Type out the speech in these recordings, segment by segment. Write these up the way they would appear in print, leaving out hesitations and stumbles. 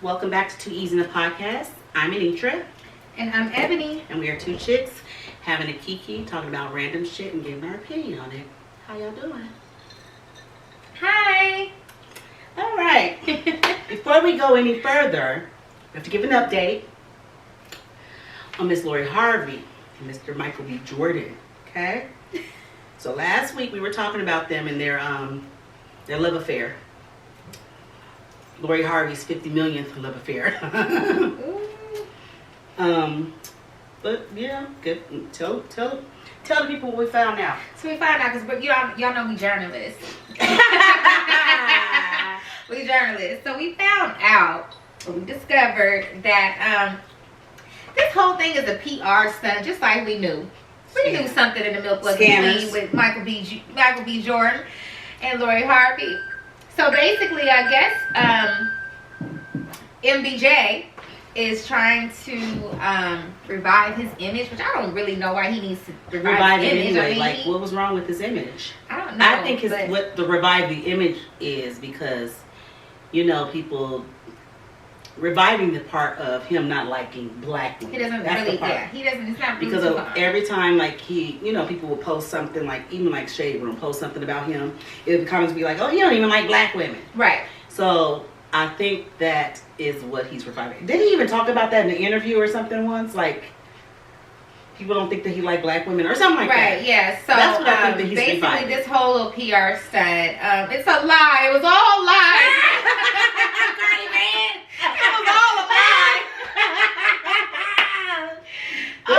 Welcome back to Two E's in the Podcast. I'm Anitra. And I'm Ebony. And we are two chicks having a kiki, talking about random shit and giving our opinion on it. How y'all doing? Hi. All right. Before we go any further, we have to give an update on Miss Lori Harvey and Mr. Michael B. Jordan. Okay? So last week we were talking about them and their love affair. Lori Harvey's 50 millionth love affair. But yeah, good. Tell the people what we found out. So we found out because y'all know we journalists. We journalists. So we found out, or we discovered that this whole thing is a PR stunt, just like we knew. We knew something in the milk was clean with Michael B. Jordan and Lori Harvey. So basically, I guess MBJ is trying to revive his image, which I don't really know why he needs to revive his image. Anyway. Like, what was wrong with his image? I don't know. I think what the revive the image is because, people reviving the part of him not liking black women. He doesn't he doesn't. It's not because of every time people will post something even like Shade Room post something about him. The comments be like, "Oh, you don't even like black women." Right. So I think that is what he's reviving. Did he even talk about that in the interview or something once? Like, people don't think that he like black women or something like that. Right, yeah. So that's what I think that he's basically reviving. This whole little PR stunt, it's a lie. It was all lies. It was all a lie. Oh,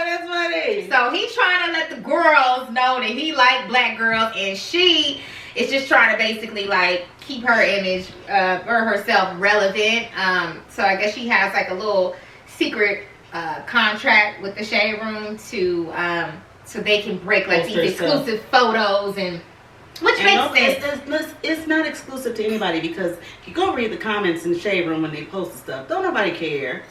that's funny. So he's trying to let the girls know that he like black girls, and she is just trying to basically keep her image or herself relevant. So I guess she has a little secret contract with the Shade Room to so they can break these exclusive photos and which makes sense. It's not exclusive to anybody because you go read the comments in the Shade Room when they post the stuff. Don't nobody care.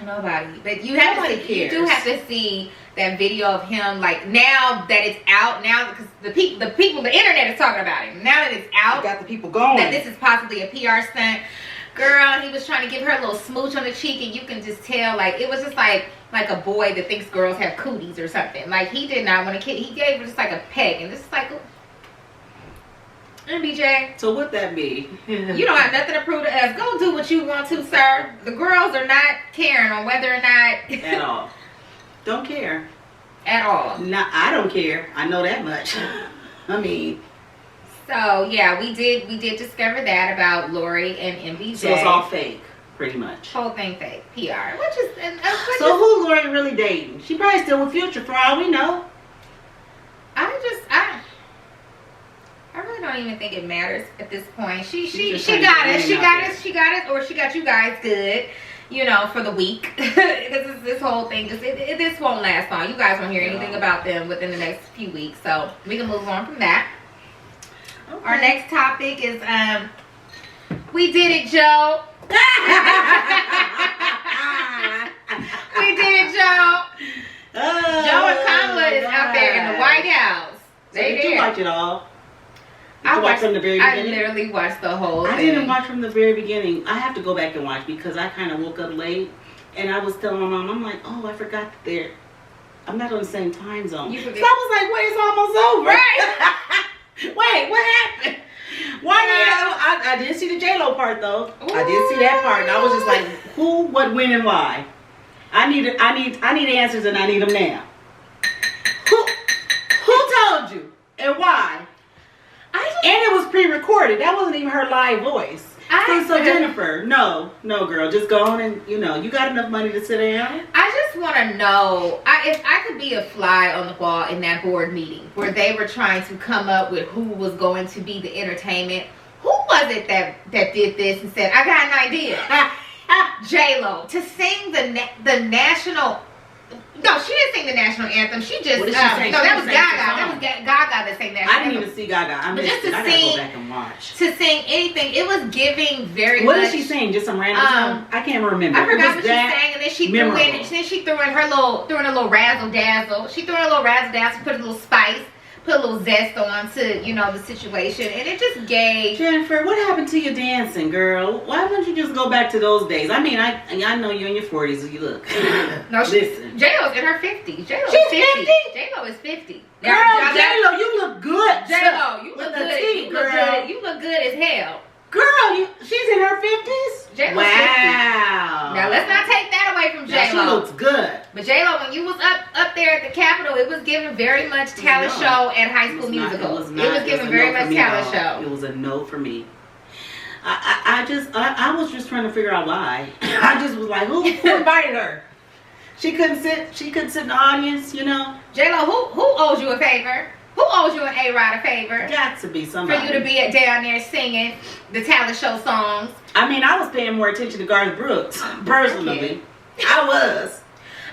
Nobody. But you do have to see that video of him now that it's out now because the internet is talking about him. Now that it's out, you got the people going. That this is possibly a PR stunt. Girl, he was trying to give her a little smooch on the cheek, and you can just tell it was just like a boy that thinks girls have cooties or something. He did not want to kid. He gave her just a peg, and just MBJ. So what that be? You don't have nothing to prove to us. Go do what you want to, sir. The girls are not caring on whether or not at all. Don't care at all. No, I don't care. I know that much. I mean. So yeah, we did discover that about Lori and MBJ. So it's all fake, pretty much. Whole thing fake, PR. So who Lori really dating? She probably still with Future for all we know. I really don't even think it matters at this point. She got us, or she got you guys good, for the week. Because this whole thing this won't last long. You guys won't hear anything about them within the next few weeks, so we can move on from that. Okay. Our next topic is we did it, Joe. We did it, Joe. Joe and Kamala is out there in the White House. Did you watch it all? I watched from the very beginning. I literally watched the whole thing. I didn't watch from the very beginning. I have to go back and watch because I kind of woke up late, and I was telling my mom, I'm like, oh, I forgot that I'm not on the same time zone. So I was like, wait, it's almost over. Right. Wait, what happened? Why? I did see the J-Lo part though. Ooh. I did see that part, and I was just like, who, what, when, and why? I need answers, and I need them now. Who told you, and why? And it was pre-recorded. That wasn't even her live voice. So Jennifer, no, girl, just go on and you got enough money to sit down. I just want to know if I could be a fly on the wall in that board meeting where they were trying to come up with who was going to be the entertainment. Who was it that did this and said, I got an idea? J-Lo to sing the national. No, she didn't sing the national anthem. She just what did she sing? No, that was Gaga. That was Gaga that sang that. I didn't even see Gaga. I missed it. I gotta go back and watch. To sing anything, it was giving very. What did she sing? Just some random song? I can't remember. I forgot what she sang, and then she threw in a little razzle dazzle. She threw in a little razzle dazzle, put a little spice, put a little zest on to, you know, the situation, and it just gave. Jennifer, what happened to your dancing, girl? Why don't you just go back to those days? I mean, I know you're in your 40s. You look. No, listen. J-Lo's in her 50s. J-Lo She's is 50. 50? J-Lo is 50. Girl, J-Lo, you look good. J-Lo, you With look the good. teeth, You look girl. good. You look good as hell. Girl, she's in her 50s? J-Lo's Wow. 50. Now let's not take that away from Now, she J-Lo. looks good. But J-Lo, when you was up there at the Capitol, it was given very much talent show and High School Musical. It was given very much talent show. It was a no for me. I was just trying to figure out why. I just was like, who invited her? She couldn't sit in the audience, you know. J-Lo, who owes you a favor? Who owes you an A-Rod a favor? Got to be somebody. For you to be down there singing the talent show songs. I mean, I was paying more attention to Garth Brooks, personally. I was.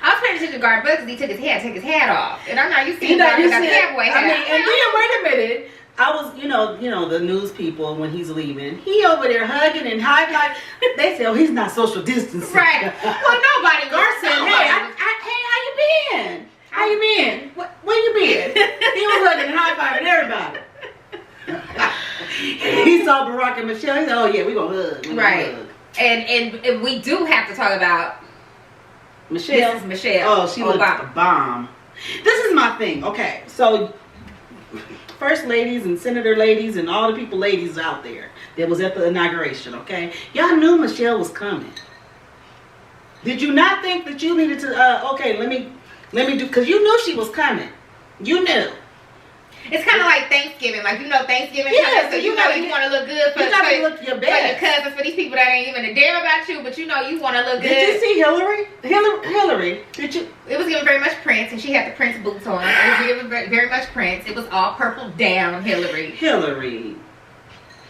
I was paying attention to Garth Brooks because he took his hat off. And I'm not used to You know, Garth you without the said, cowboy I hat. mean, and then wait a minute. I was, you know, the news people when he's leaving, he over there hugging and high like they say, oh, he's not social distancing. Right. Well, nobody. Garth said, hey, how you been? How you been? Where you been? He was hugging and high fiving everybody. He saw Barack and Michelle. He said, "Oh yeah, we gonna hug." Right. And we do have to talk about Michelle. Mrs. Michelle. Oh, she looked a bomb. This is my thing. Okay, so first ladies and senator ladies and all the people ladies out there that was at the inauguration. Okay, y'all knew Michelle was coming. Did you not think that you needed to? Okay, let me do, because you knew she was coming. You knew. It's kind of like Thanksgiving. Like, you know, Thanksgiving Yeah, coming, so you know you want to look good for, you gotta look your for best. your cousins, for these people that ain't even a damn about you, but you know you want to look good. Did you see Hillary? Hillary, did you? It was giving very much Prince, and she had the Prince boots on. It was giving very much Prince. It was all purple down Hillary.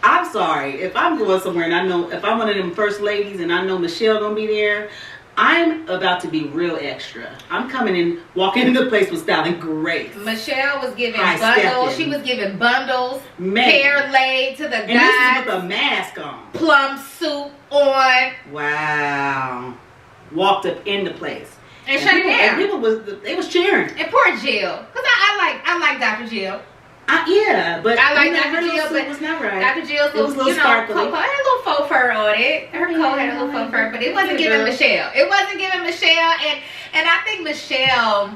I'm sorry. If I'm going somewhere and I know, if I'm one of them first ladies and I know Michelle gonna be there, I'm about to be real extra. I'm coming in, walking in the place with style and grace. Michelle was giving High bundles. stepping. She was giving bundles. Man. Hair laid to the And this guys. is with a mask on. Plum suit on. Wow. Walked up in the place. And shut it down. And they was cheering. And poor Jill. Because I like Dr. Jill. Yeah, but I like you know, Dr. her little Jill, suit but was not right. Dr. Jill's It was a little you know, sparkly. coat had a little faux fur on it. Her coat had a little faux fur, but it wasn't giving Michelle. It wasn't giving Michelle, and I think Michelle,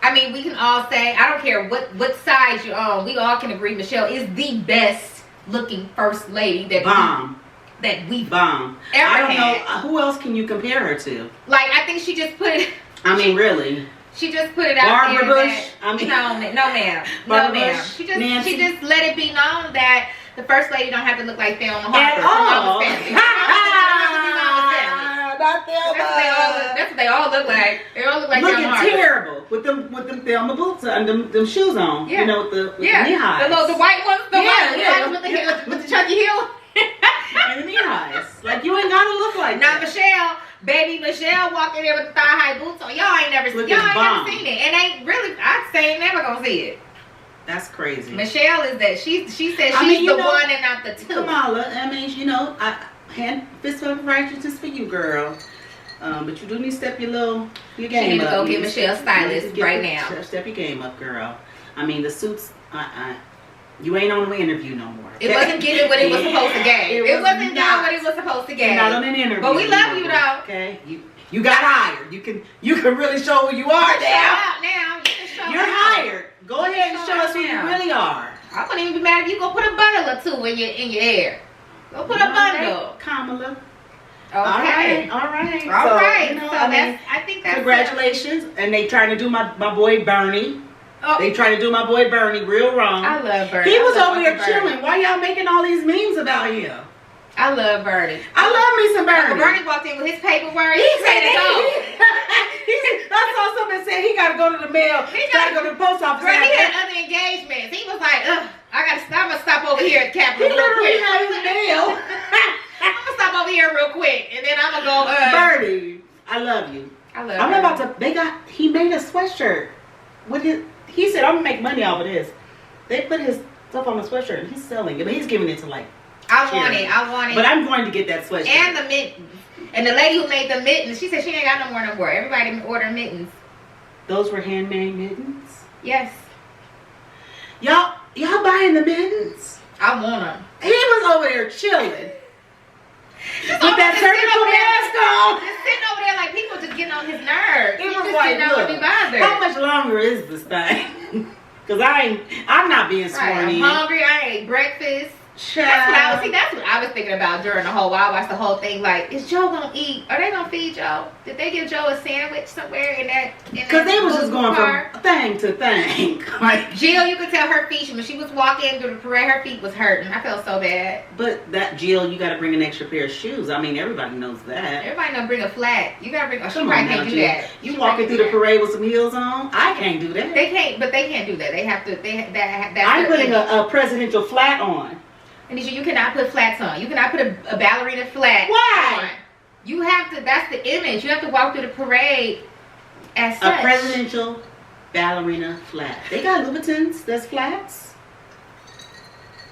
I mean, we can all say, I don't care what side you're on, we all can agree Michelle is the best looking first lady that we've Bomb. ever I don't had. know who else can you compare her to. Like, I think she just put I mean, really. She just put it out Barbara there. Bush? That, no, ma'am. Barbara No, ma'am. Bush? She Nancy? just let it be known that the first lady don't have to look like Thelma Harper. At from all. Mama's Family. She don't have to be Mama's Family. Not Thelma. That's what they all look like. They all look like Looking Thelma Harper. terrible with them Thelma boots and them shoes on. Yeah. You know, with the knee highs. The white ones. The white ones with the Yeah. heel, with the chunky heel. And the knee highs. Like, you ain't gotta look like Now that. Michelle, baby Michelle walking there with the thigh high boots on. Y'all ain't never Looking bomb. seen it. And ain't really, I'd say ain't never gonna see it. That's crazy. Michelle is that she says she's I mean, the one and not the two. Kamala, I mean, you know, fist of righteousness for you, girl. But you do need to step your game She need to up. go You get Michelle to stylist get right the- now. Step your game up, girl. I mean, the suits, you ain't on the interview no more. It wasn't giving what it was supposed to give. It It was wasn't giving not. what it was supposed to You're give. not on an interview. But we love anymore, you though. Okay, you got hired. You can really show who you are Show now. out now. You can show You're out. hired. Go ahead and Show show out us who you now. really are. I wouldn't even be mad if you go put a bundle or two in your hair. Go put a bundle. Kamala. Okay. All right. All So, right. you know, So I mean, I think that's congratulations. And they trying to do my boy Bernie. Oh, They trying to do my boy Bernie real wrong. I love Bernie. He I was love over there Bernie. chilling. Why y'all making all these memes about him? I love Bernie. I love me some Uncle Bernie. Bernie walked in with his paperwork. He He said said it all. I saw somebody say he got to go to the mail. He got to go to the post office. Girl, he had other engagements. He was like, ugh, I'm gonna stop over here at the He Capitol real literally quick. had his mail. I'm gonna stop over here real quick, and then I'm gonna go. Bernie, I love you. I love. I'm Bernie. about to. He made a sweatshirt. He said, I'm gonna make money off of this. They put his stuff on a sweatshirt and he's selling it, but he's giving it to like. I want it. But I'm going to get that sweatshirt. And the mittens. And the lady who made the mittens, she said she ain't got no more. Everybody order mittens. Those were handmade mittens. Yes. Y'all buying the mittens? I want them. He was over there chilling. With that surgical mask on. Just sitting over there like people just getting on his nerves. It He was just like, didn't know to be look, bothered. how much longer is this thing? Because I'm not being sworn Right, I'm in. hungry. I ate breakfast. That's what I was thinking about during the whole while I watched the whole thing. Like, is Joe gonna eat? Are they gonna feed Joe? Did they give Joe a sandwich somewhere in that? Because they was just going car? from thing to thing. Like, Jill, you could tell her feet when she was walking through the parade, her feet was hurting. I felt so bad. but that Jill, you got to bring an extra pair of shoes. I mean, everybody knows that. Everybody know bring a flat. You gotta bring. Oh, she Come probably on now, can't do Jill. that. You She walking probably through can't the do parade with some heels on? I can't do that. that. They can't, but they can't do that. They have to. That's I'm their putting image. a presidential flat on. Anisha, you cannot put flats on. You cannot put a ballerina flat Why? on. You have to, that's the image. You have to walk through the parade as A such. presidential ballerina flat. They got Louboutins that's flats.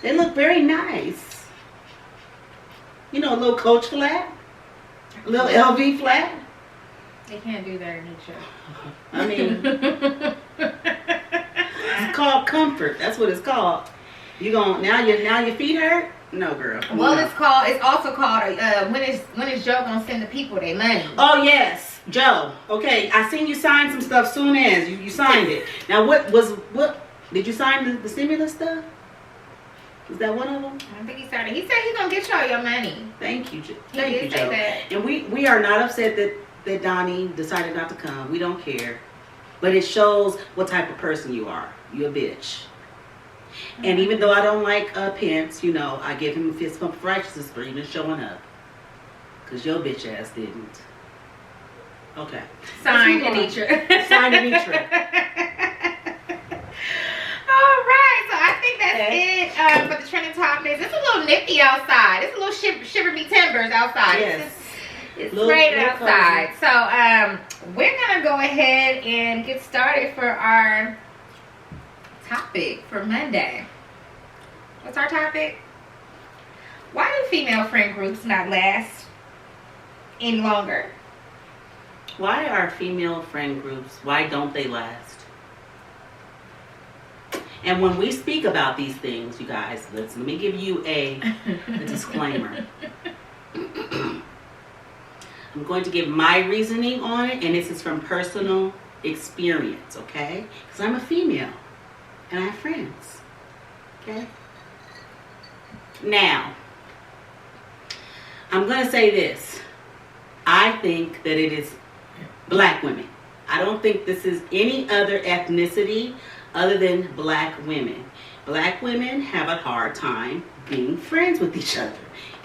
They look very nice. You know, a little Coach flat. A little LV flat. They can't do that, Anisha. I mean, it's called comfort. That's what it's called. You gon' now your feet hurt? No, girl. Well, No. it's also called when is Joe gonna send the people their money? Oh yes, Joe. Okay, I seen you sign some stuff soon as you signed it. Now what did you sign the stimulus stuff? Is that one of them? I don't think he started. He said he's gonna get y'all your money. Thank you, He thank you, did say Joe. that. And we are not upset that Donnie decided not to come. We don't care, but it shows what type of person you are. You're a bitch. And even though I don't like Pence, you know, I give him a fist bump of righteousness for even showing up. Because your bitch ass didn't. Okay. Signed, Let's move on. Anitra. Signed, Anitra. All right, so I think that's Okay. it for the trending topics. It's a little nippy outside. It's a little shiver me timbers outside. Yes. It's Little- raining little outside. So we're gonna go ahead and get started for our topic for Monday. What's our topic? Why do female friend groups not last any longer? Why are female friend groups, why don't they last? And when we speak about these things, you guys, let me give you a disclaimer. I'm going to give my reasoning on it, and this is from personal experience, okay? Because I'm a female, and I have friends, okay? Now, I'm going to say this. I think that it is black women. I don't think this is any other ethnicity other than black women. Black women have a hard time being friends with each other.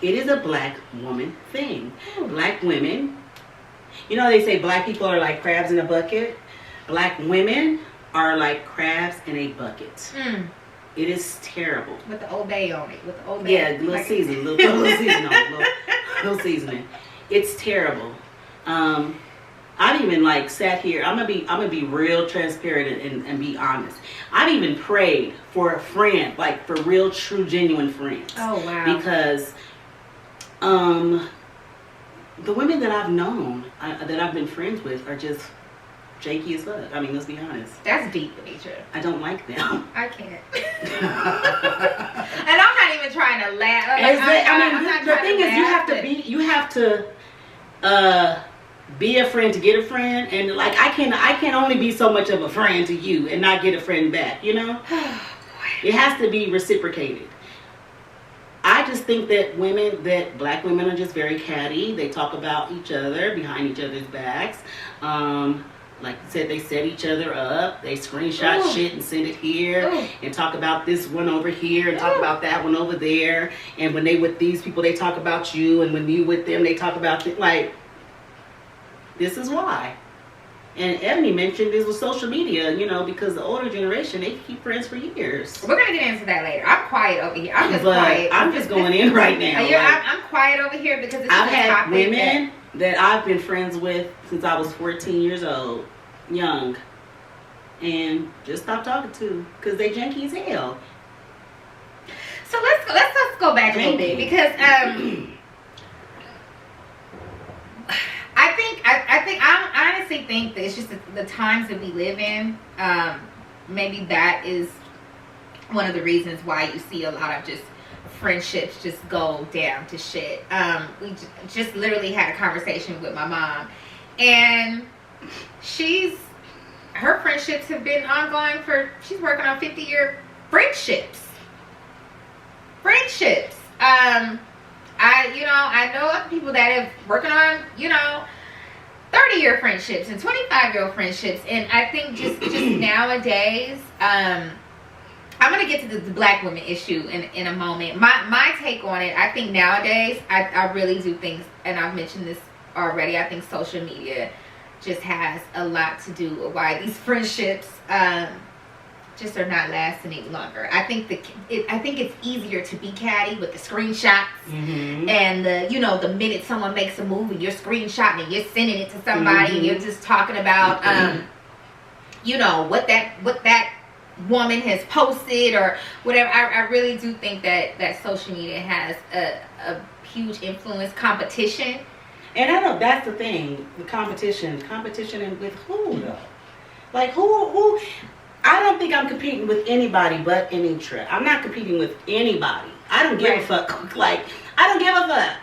It is a black woman thing. Black women, you know they say black people are like crabs in a bucket? Black women are like crabs in a bucket. It is terrible. With the Old Bay on it. With the Old Bay. Yeah, little seasoning, little seasoning on it, little seasoning. It's terrible. I've even like sat here. I'm gonna be real transparent and be honest. I've even prayed for a friend, like for real, true, genuine friends. Oh wow. Because the women that I've known, that I've been friends with, are just janky as fuck. I mean, let's be honest. That's deep, Anitra. I don't like them. I can't. And I'm not even trying to laugh. Like, I mean, the thing is, you have to be a friend to get a friend, and like I can only be so much of a friend to you and not get a friend back. You know, it has to be reciprocated. I just think that black women are just very catty. They talk about each other behind each other's backs. Like I said, they set each other up. They screenshot shit and send it here and talk about this one over here and talk about that one over there. And when they with these people, they talk about you. And when you with them, they talk about like, this is why. And Ebony mentioned this with social media, you know, because the older generation, they keep friends for years. We're gonna get into that later. I'm quiet over here. I'm just But quiet. I'm just going in right now. I'm quiet over here because it's I've a had topic women that I've been friends with since I was 14 years old, young, and just stopped talking to because they janky as hell. So let's go back a little bit because I honestly think that it's just the times that we live in. Maybe that is one of the reasons why you see a lot of just friendships just go down to shit. We just literally had a conversation with my mom, and her friendships have been ongoing she's working on 50-year friendships. I know other people that have working on, 30-year friendships and 25-year friendships. And I think just nowadays, I'm going to get to the black women issue in a moment. My take on it, I think nowadays, I really do think, and I've mentioned this already, I think social media just has a lot to do with why these friendships just are not lasting any longer. I think it's easier to be catty with the screenshots and the minute someone makes a move and you're screenshotting and you're sending it to somebody and you're just talking about what that woman has posted or whatever. I really do think that social media has a huge influence. Competition. And I know that's the thing, the competition and with who though? Like who? I don't think I'm competing with anybody but Anitra. I'm not competing with anybody. I don't give a fuck. Like, I don't give a fuck.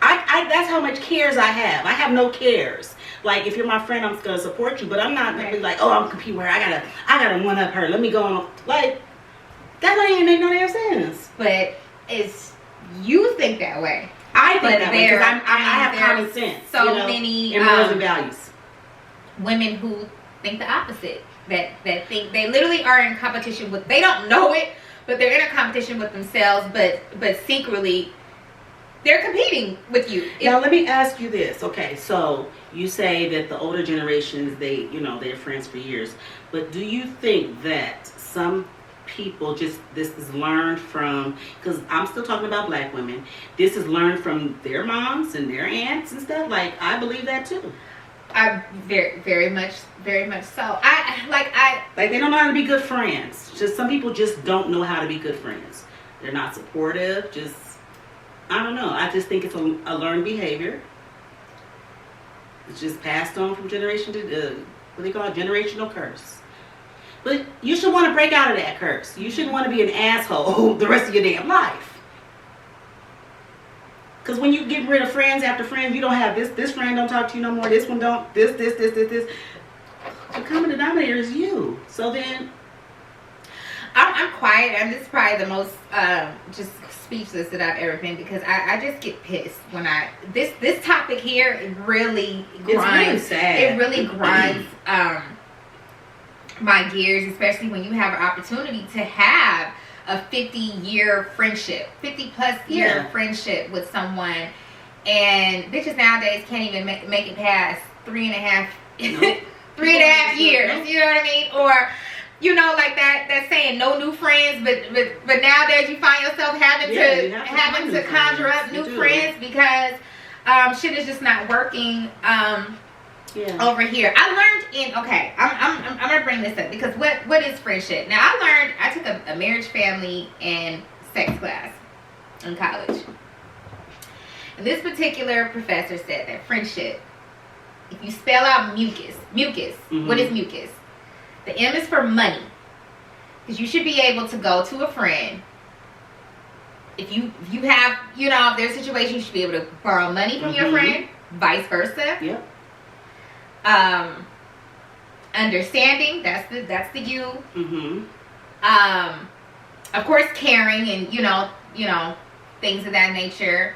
I that's how much cares I have. I have no cares. Like, if you're my friend, I'm gonna support you, but I'm not gonna be like, oh, I'm competing with her. I gotta one up her. Let me go on. Like, that don't even make no damn sense. But you think that way. I think that way because I have common sense. So many and morals and values. Women who think the opposite. That think they literally are in competition with, they don't know it, but they're in a competition with themselves, but secretly they're competing with you. Now let me ask you this. Okay, so you say that the older generations, they're friends for years, but do you think that some people this is learned from, because I'm still talking about black women, this is learned from their moms and their aunts and stuff? Like, I believe that too. I very much so. I they don't know how to be good friends. Just some people just don't know how to be good friends. They're not supportive. Just, I don't know. I just think it's a learned behavior. It's just passed on from generation to what they call a generational curse. But you should want to break out of that curse. You shouldn't want to be an asshole the rest of your damn life. Because when you get rid of friends after friends, you don't have this friend don't talk to you no more. This one don't. This. The common denominator is you. So then, I'm quiet. I'm just probably the most just speechless that I've ever been, because I just get pissed when this topic here, it really grinds. It's really sad. It really grinds my gears, especially when you have an opportunity to have a 50-year friendship, 50+ year friendship with someone, and bitches nowadays can't even make it past 3.5 3.5 years. You know what I mean? Or like that saying, no new friends, but nowadays you find yourself having to conjure up new friends because shit is just not working over here. I learned I'm gonna bring this up because what is friendship? Now I took a marriage, family, and sex class in college. And this particular professor said that friendship, if you spell out mucus, what is mucus? The M is for money. Because you should be able to go to a friend. If you have, if there's a situation, you should be able to borrow money from your friend, vice versa. Yep. Understanding, that's the U. Of course, caring and things of that nature.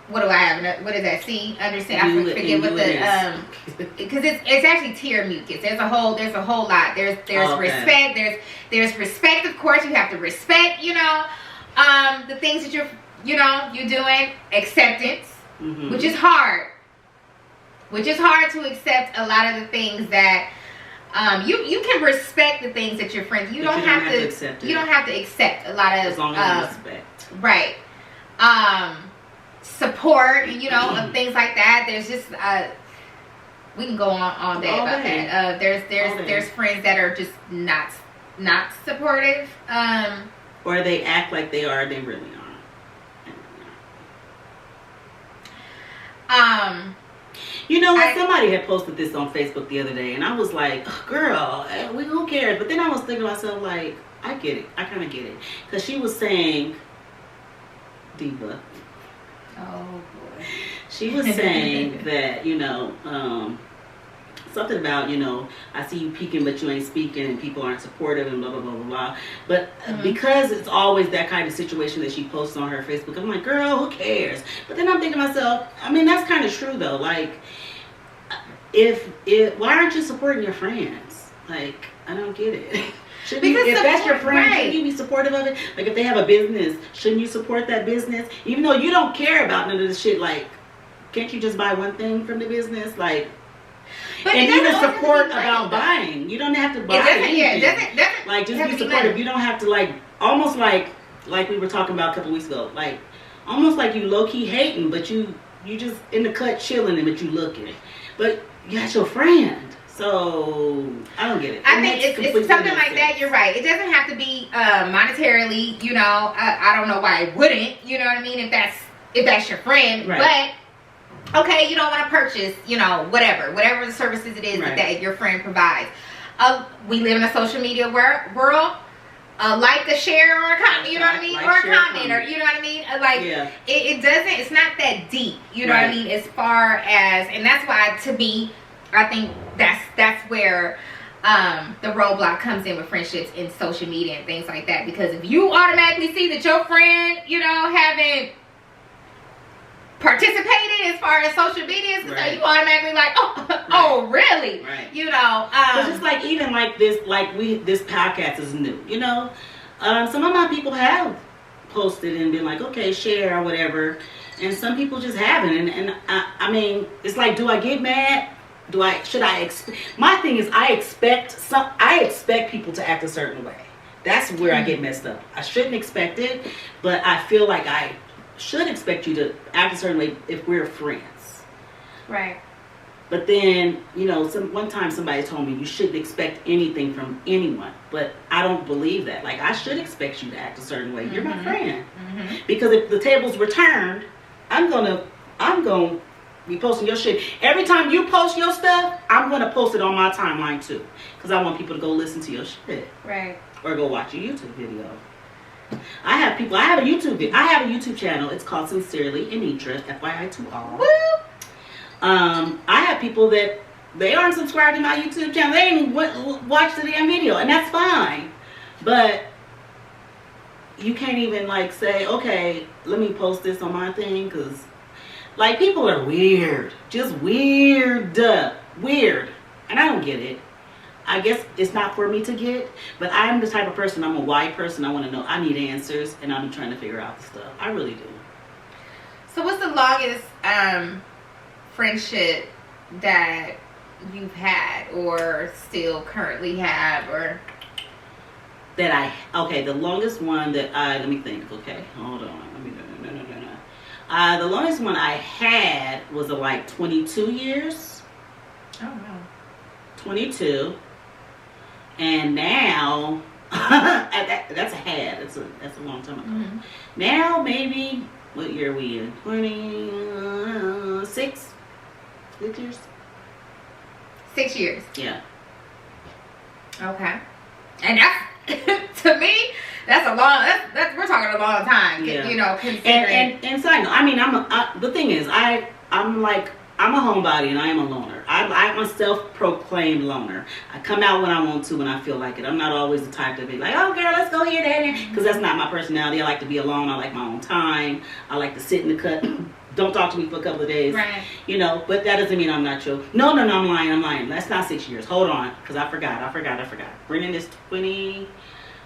What do I have? What is that? C. Understand. I forget what the because it's actually tier mucus. There's a whole lot. There's respect. There's respect. Of course, you have to respect. The things that you're doing. Acceptance, which is hard. Which is hard to accept a lot of the things that you can respect the things that your friends. You don't have to accept it. You don't have to accept a lot of as long as you respect. Right. Support, of things like that. There's just we can go on all day about that. There's friends that are just not supportive. Or they act like they are, they really aren't. You know what? Somebody had posted this on Facebook the other day, and I was like, girl, who cares? But then I was thinking to myself, like, I get it. I kind of get it. Because she was saying, Diva. Oh, boy. She was saying that, something about, I see you peeking, but you ain't speaking, and people aren't supportive, and blah, blah, blah, blah, blah. But because it's always that kind of situation that she posts on her Facebook, I'm like, girl, who cares? But then I'm thinking to myself, I mean, that's kind of true, though. Like, why aren't you supporting your friends? Like, I don't get it. If that's your friend, shouldn't you be supportive of it? Like, if they have a business, shouldn't you support that business? Even though you don't care about none of this shit, like, can't you just buy one thing from the business? Like, but and even support about buying. You don't have to buy anything. Yeah, it doesn't like, just be supportive. You don't have to, like, almost like we were talking about a couple weeks ago. Like, almost like you low-key hating, but you just in the cut chilling and but you looking. But you got your friend. So, I don't get it. I think it's something like that. You're right. It doesn't have to be monetarily, I don't know why it wouldn't, you know what I mean, if that's your friend. Right. But, okay, you don't want to purchase, whatever the services it is that your friend provides. We live in a social media world. Like a share or a comment, you know what I mean? Like, or a comment, or you know what I mean? It's not that deep, you know what I mean? As far as, and that's why, to me, I think that's where the roadblock comes in with friendships in social media and things like that. Because if you automatically see that your friend, haven't participated as far as social media is concerned, you automatically like, oh, really? Right. It's just like, even like this, this podcast is new, some of my people have posted and been like, okay, share or whatever. And some people just haven't. And I mean, it's like, do I get mad? My thing is, I expect people to act a certain way. That's where I get messed up. I shouldn't expect it, but I feel like I should expect you to act a certain way if we're friends. Right. But then, one time somebody told me you shouldn't expect anything from anyone, but I don't believe that. Like, I should expect you to act a certain way. You're my friend. Mm-hmm. Because if the tables were turned, I'm gonna be posting your shit. Every time you post your stuff, I'm going to post it on my timeline too. Because I want people to go listen to your shit. Right. Or go watch a YouTube video. I have a YouTube channel. It's called Sincerely Anitra, FYI to all. Woo! I have people that they aren't subscribed to my YouTube channel. They ain't even watch the damn video. And that's fine. But you can't even like say, okay, let me post this on my thing, because like, people are weird. Just weird. Weird. And I don't get it. I guess it's not for me to get. But I'm the type of person, I'm a why person. I want to know. I need answers. And I'm trying to figure out the stuff. I really do. So what's the longest friendship that you've had or still currently have? Or the longest one that let me think. Okay, hold on. The longest one I had was like 22 years. Oh, wow. 22. And now, that's a had. That's a long time ago. Mm-hmm. Now, maybe, what year are we in? 26? 6 years? 6 years. Yeah. Okay. And that's, to me, that's a long. We're talking a long time. Yeah. Considering. And so I mean, the thing is, I'm a homebody and I am a loner. I'm a self-proclaimed loner. I come out when I want to, when I feel like it. I'm not always the type to be like, oh girl, let's go here, there, because that's not my personality. I like to be alone. I like my own time. I like to sit in the cut. Don't talk to me for a couple of days. Right. But that doesn't mean I'm not your. No, I'm lying. That's not 6 years. Hold on, because I forgot. Brennan is 20.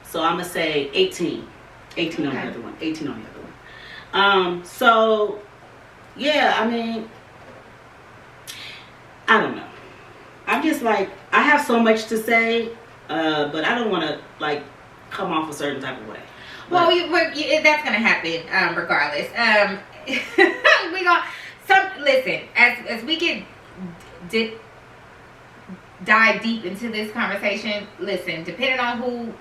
So I'm going to say 18. 18 on the other one. 18 on the other one. So, yeah, I mean, I don't know. I'm just like, I have so much to say, but I don't want to, like, come off a certain type of way. Well, that's going to happen regardless. Listen, as we get dive deep into this conversation, listen, depending on who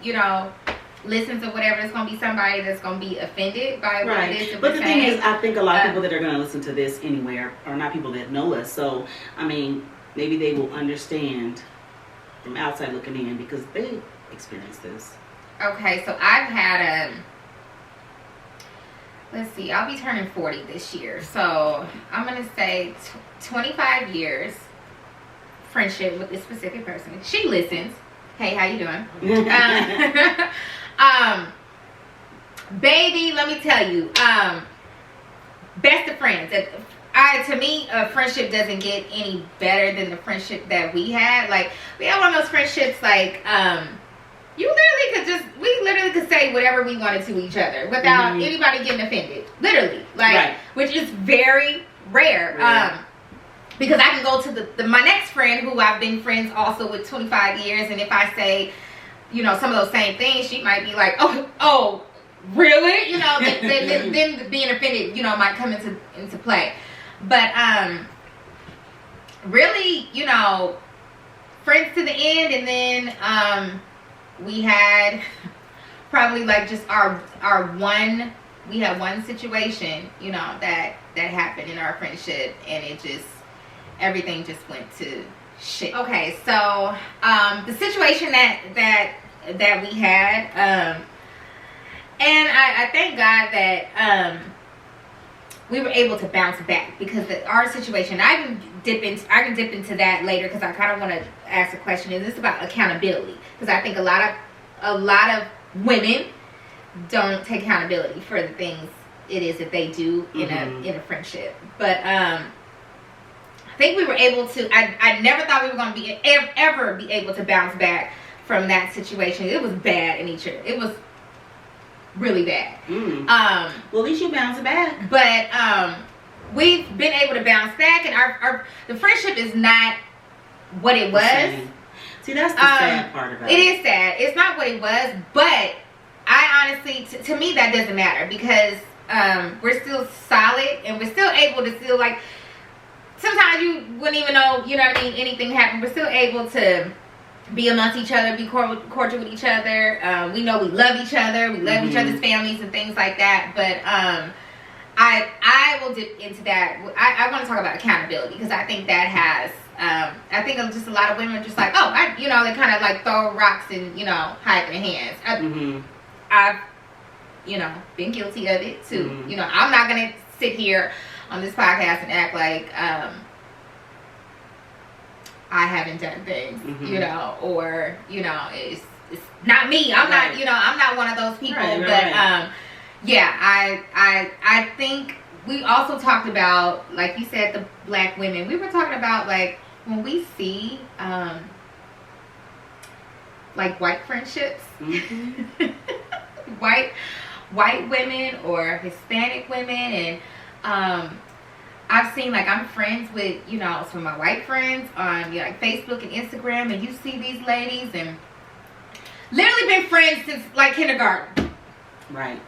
listens or whatever, it's gonna be somebody that's gonna be offended by what it is that But we're the saying. thing is, I think a lot of people that are gonna listen to this anywhere are not people that know us. So, I mean, maybe they will understand from outside looking in because they experienced this. Okay, so I've had let's see, I'll be turning 40 this year. So I'm going to say 25 years friendship with this specific person. She listens. Hey, how you doing? Baby, let me tell you, best of friends. To me, a friendship doesn't get any better than the friendship that we had. Like, we had one of those friendships, like, we literally could say whatever we wanted to each other without anybody getting offended. Literally. Like, which is very rare. Because I can go to my next friend who I've been friends also with 25 years. And if I say, you know, some of those same things, she might be like, oh, really? You know, then being offended, you know, might come into play. But, really, you know, friends to the end. And then, we had probably like just we had one situation, you know, that happened in our friendship, and everything just went to shit. Okay, so the situation that we had, and I thank God that we were able to bounce back, because our situation, I can dip into that later, because I kind of want to ask a question. Is this about accountability? Because I think a lot of women don't take accountability for the things it is that they do in a friendship. But I think we were able to. I never thought we were going to ever be able to bounce back from that situation. It was bad in nature. It was really bad. Well, at least you bounced back. But we've been able to bounce back, and the friendship is not what it was. See, that's the sad part about it. It is sad. It's not what it was, but I honestly, to me, that doesn't matter, because we're still solid, and we're still able to still, like, sometimes you wouldn't even know, you know what I mean, anything happened. We're still able to be amongst each other, be cordial with each other. We know we love each other. We love each other's families and things like that. But I will dip into that. I want to talk about accountability, because I think that has, I think just a lot of women are just like, they kind of like throw rocks and, you know, hide their hands. I've, you know, been guilty of it too. You know, I'm not going to sit here on this podcast and act like I haven't done things, you know, or, you know, it's not me. I'm not, you know, I'm not one of those people. Yeah, I think we also talked about, like you said, the black women. We were talking about, like, when we see like white friendships, white women or Hispanic women, and I've seen, like, I'm friends with, you know, some of my white friends on, you know, like Facebook and Instagram, and you see these ladies, and literally been friends since like kindergarten. Right.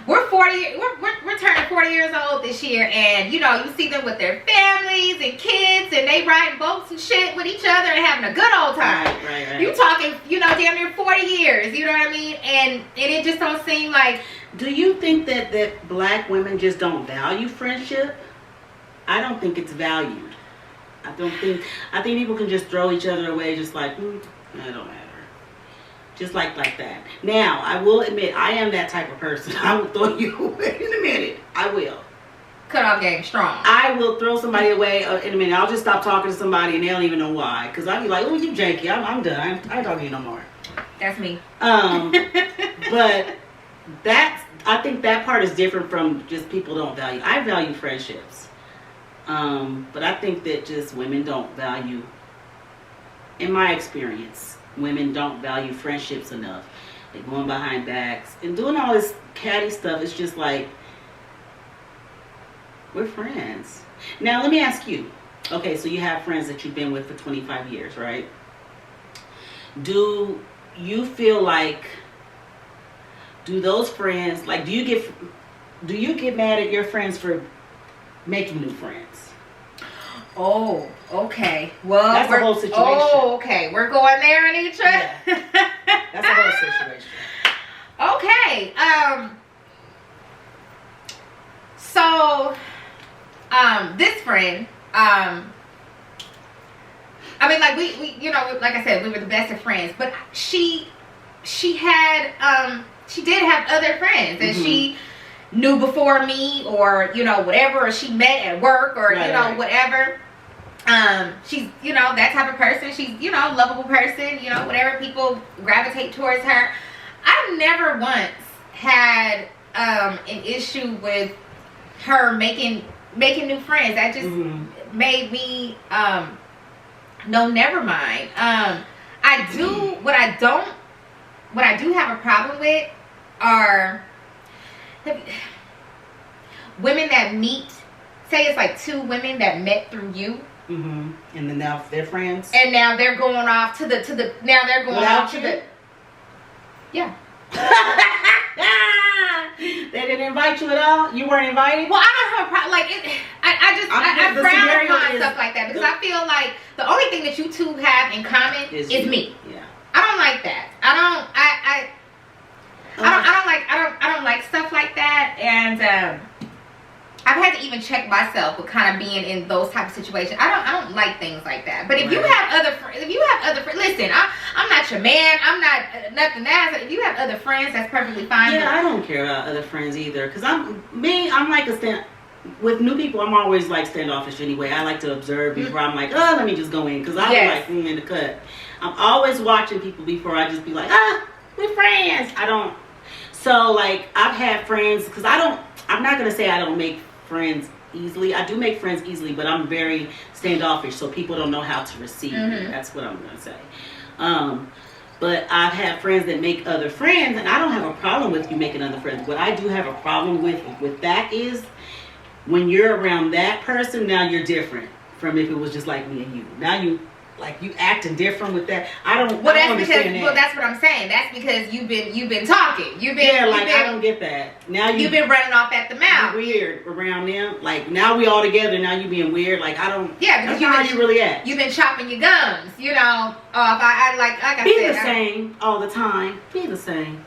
We're turning 40 years old this year, and, you know, you see them with their families and kids, and they riding boats and shit with each other and having a good old time. Right. You talking, you know, damn near 40 years, you know what I mean? And it just don't seem like. Do you think that black women just don't value friendship? I don't think it's valued. I think people can just throw each other away, just like, it don't matter. Just like that. Now, I will admit, I am that type of person. I will throw you away in a minute. I will. Cut off game strong. I will throw somebody away in a minute. I'll just stop talking to somebody and they don't even know why. Because I'll be like, oh, you janky. I'm done. I ain't talking to you no more. That's me. But I think that part is different from just people don't value. I value friendships. But I think that just women don't value, in my experience, women don't value friendships enough. They're going behind backs and doing all this catty stuff. It's just like, we're friends. Now, let me ask you. Okay, so you have friends that you've been with for 25 years, right? Do you feel like, do those friends, like, do you get mad at your friends for making new friends? Oh, okay. Well, that's the whole situation. Oh, okay. We're going there, Anitra. Yeah. That's the whole situation. okay. So, this friend, I mean, like we, you know, like I said, we were the best of friends. But she had, she did have other friends, and she knew before me, or you know, whatever, or she met at work, or you know, whatever. She's, you know, that type of person. She's, you know, a lovable person, you know, whatever, people gravitate towards her. I've never once had an issue with her making new friends. That just made me no, never mind. I do what I do have a problem with are women that meet, say it's like two women that met through you. And then now they're friends. And now they're going off to the now they're going Without off to you? the yeah. They didn't invite you at all? You weren't invited? Well, I don't have a problem. Like, I frown upon stuff like that, because I feel like the only thing that you two have in common is me. Yeah. I don't like that. I don't like stuff like that, and I've had to even check myself with kind of being in those type of situations. I don't like things like that. But if you have other friends, listen, I'm not your man. I'm not nothing else. If you have other friends, that's perfectly fine. Yeah, I don't care about other friends either. Because I'm like with new people, I'm always like standoffish anyway. I like to observe before I'm like, oh, let me just go in. Because I'm like, in the cut. I'm always watching people before I just be like, we're friends. I don't. So, like, I've had friends, because I'm not going to say I don't make friends easily. I do make friends easily, but I'm very standoffish, so people don't know how to receive me. That's what I'm going to say. But I've had friends that make other friends, and I don't have a problem with you making other friends. What I do have a problem with that is when you're around that person, now you're different from if it was just like me and you. Now you acting different with that. I don't understand that. Well, that's what I'm saying. That's because you've been talking. I don't get that. Now you've been running off at the mouth. Weird around them. Like, now we all together. Now you being weird. Like, I don't. Yeah, because that's how you really act. You've been chopping your gums. You know. I be said, the same all the time. Be the same.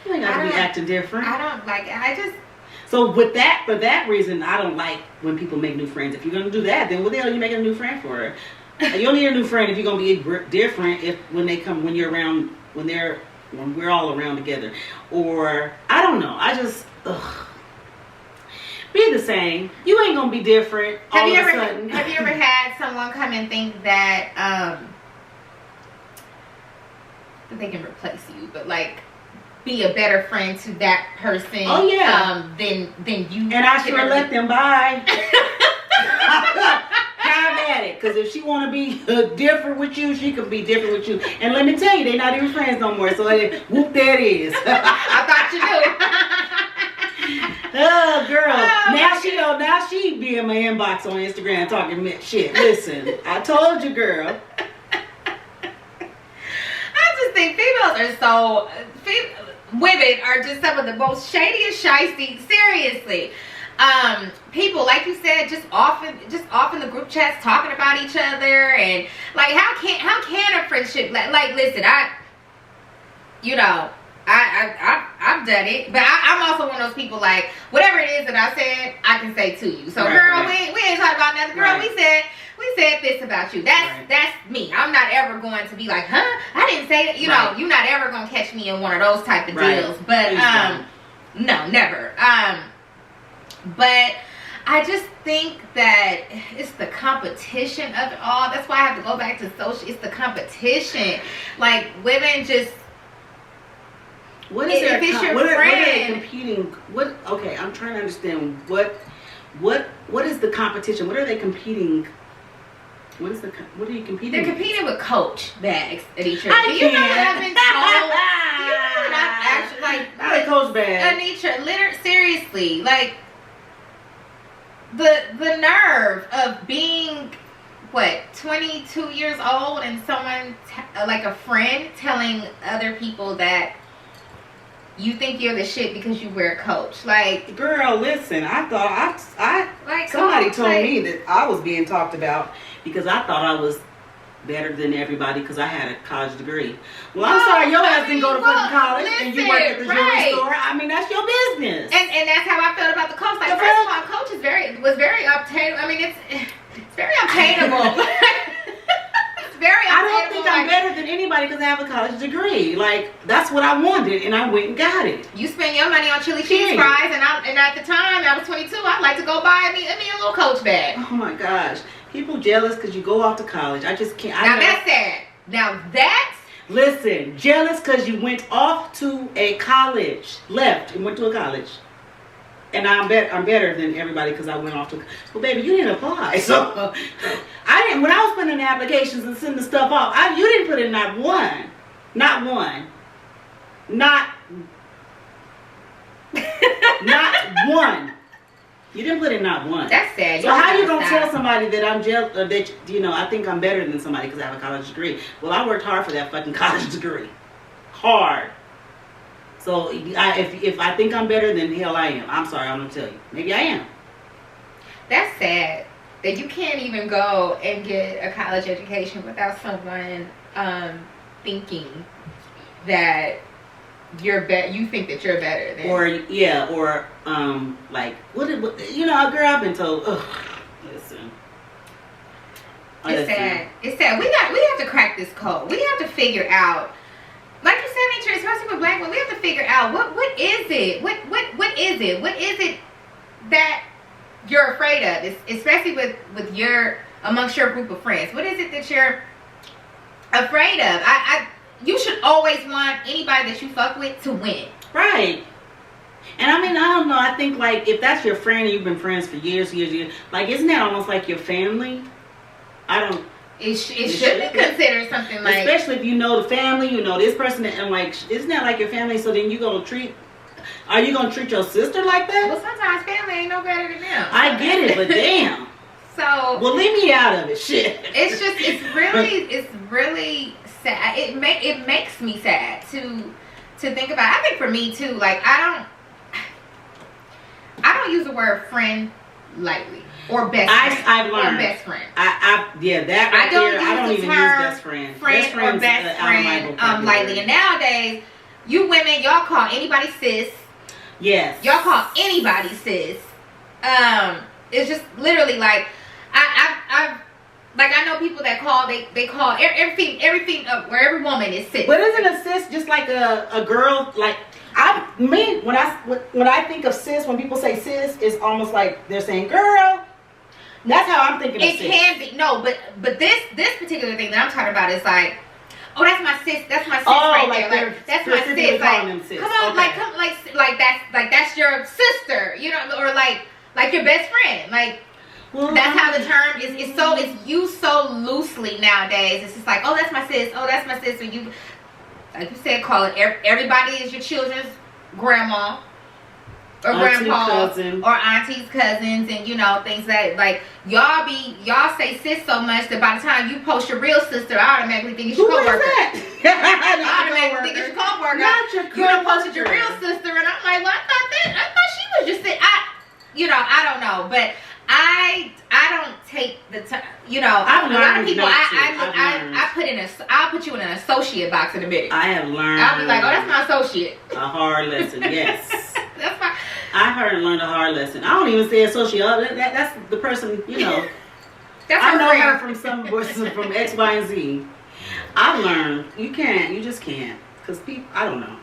You ain't gotta be acting different. So for that reason, I don't like when people make new friends. If you're gonna do that, then what the hell are you making a new friend for? You don't need a new friend if you're gonna be different. When we're all around together, or I don't know. I just be the same. You ain't gonna be different. Have you ever had someone come and think that they can replace you, but like be a better friend to that person? Oh yeah. Than you. And I should have let them by. Have at it, because if she want to be different with you, she can be different with you. And let me tell you, they're not even friends no more. So whoop, that is. I thought you knew. Oh, girl. Now she be in my inbox on Instagram talking shit. Listen, I told you, girl. I just think women are just some of the most shadiest shiesty. Seriously. People, like you said, just off in the group chats talking about each other, and like how can a friendship like listen, I've done it, but I'm also one of those people, like, whatever it is that I said, I can say to you. So girl, we ain't talking about nothing. Girl, we said this about you. That's me. I'm not ever going to be like, I didn't say that. You know, you're not ever gonna catch me in one of those type of deals. But no, never. But I just think that it's the competition of it all. That's why I have to go back to social. It's the competition. Like, women just. What is their? What are they competing? Okay, I'm trying to understand what is the competition? What are they competing? What are you competing? They're competing with Coach bags at each other. Do you know what I've been told? Do you know what I've actually like? Not a Coach bag. Anitra, seriously, like. The nerve of being 22 years old, and someone like a friend telling other people that you think you're the shit because you wear Coach. Like, girl, listen, I thought somebody told me that I was being talked about because I thought I was better than everybody because I had a college degree. Well, I'm sorry, your ass didn't go to fucking college and you work at the jewelry store. I mean, that's your business. And that's how I felt about the coach. Like, first of all, coach was very obtainable. I mean, it's very obtainable. It's very obtainable. I don't think I'm better than anybody because I have a college degree. Like, that's what I wanted, and I went and got it. You spend your money on chili cheese fries, and at the time, I was 22, I'd like to go buy me a little Coach bag. Oh my gosh. People jealous because you go off to college. I just can't. Now that's sad. Now that's... Listen, jealous because you went off to a college, left and went to a college. And I'm better than everybody because I went off to... Well, baby, you didn't apply. So, I didn't... When I was putting in the applications and sending the stuff off, you didn't put in not one. Not one. Not one. You didn't put in not one. That's sad. So how you gonna tell somebody that I'm jealous, or that I think I'm better than somebody because I have a college degree? Well, I worked hard for that fucking college degree, hard. So if I think I'm better, then hell I am. I'm sorry, I'm gonna tell you. Maybe I am. That's sad that you can't even go and get a college education without someone thinking that you think that you're better than. Or like what girl, I've been told. Ugh, listen. It's sad. It's sad. We have to crack this code. We have to figure out, like you said, nature, especially with black women, we have to figure out what is it? What is it? What is it that you're afraid of? Especially with amongst your group of friends. What is it that you're afraid of? You should always want anybody that you fuck with to win. Right. And I mean, I don't know. I think, like, if that's your friend and you've been friends for years, like, isn't that almost like your family? It should be considered something like... Especially if you know the family, you know this person, and, like, isn't that like your family? So then are you going to treat your sister like that? Well, sometimes family ain't no better than them. I get it, but damn. So... Well, leave me out of it, shit. It's really sad. It makes me sad to think about. I think for me too, like I don't use the word friend lightly or best friend. I've learned or best friend. I don't even use best friend. Friend or best friend lightly. And nowadays, you women, y'all call anybody sis. Yes. Y'all call anybody sis. It's just literally like I know people that call they call everything where every woman is sis. But isn't a sis just like a girl? Like when I think of sis, when people say sis, it's almost like they're saying girl. That's how I'm thinking of sis. It can be but this particular thing that I'm talking about is like, oh, that's my sis. That's my sis right there. Like that's my sis. Like sis. Come on, okay. like that's your sister. You know, or like your best friend. Like. Well, that's how the term is. It's used so loosely nowadays. It's just like, oh, that's my sis. Oh, that's my sis. And you, like you said, call it. Everybody is your children's grandma or grandpa or auntie's cousins, and things that like y'all say sis so much that by the time you post your real sister, I automatically think it's your coworker. I automatically think it's your coworker. Not your coworker. You done posted your real sister, and I'm like, well, I thought she was just I don't know, but. I don't take the time. A lot of people. I'll put you in an associate box in a minute. I have learned. I'll be like, oh, that's my associate. A hard lesson, yes. That's my. I learned a hard lesson. I don't even say associate. That's the person. That's I know friend. her from some voices from X, Y, and Z. I've learned you just can't, because people. I don't know.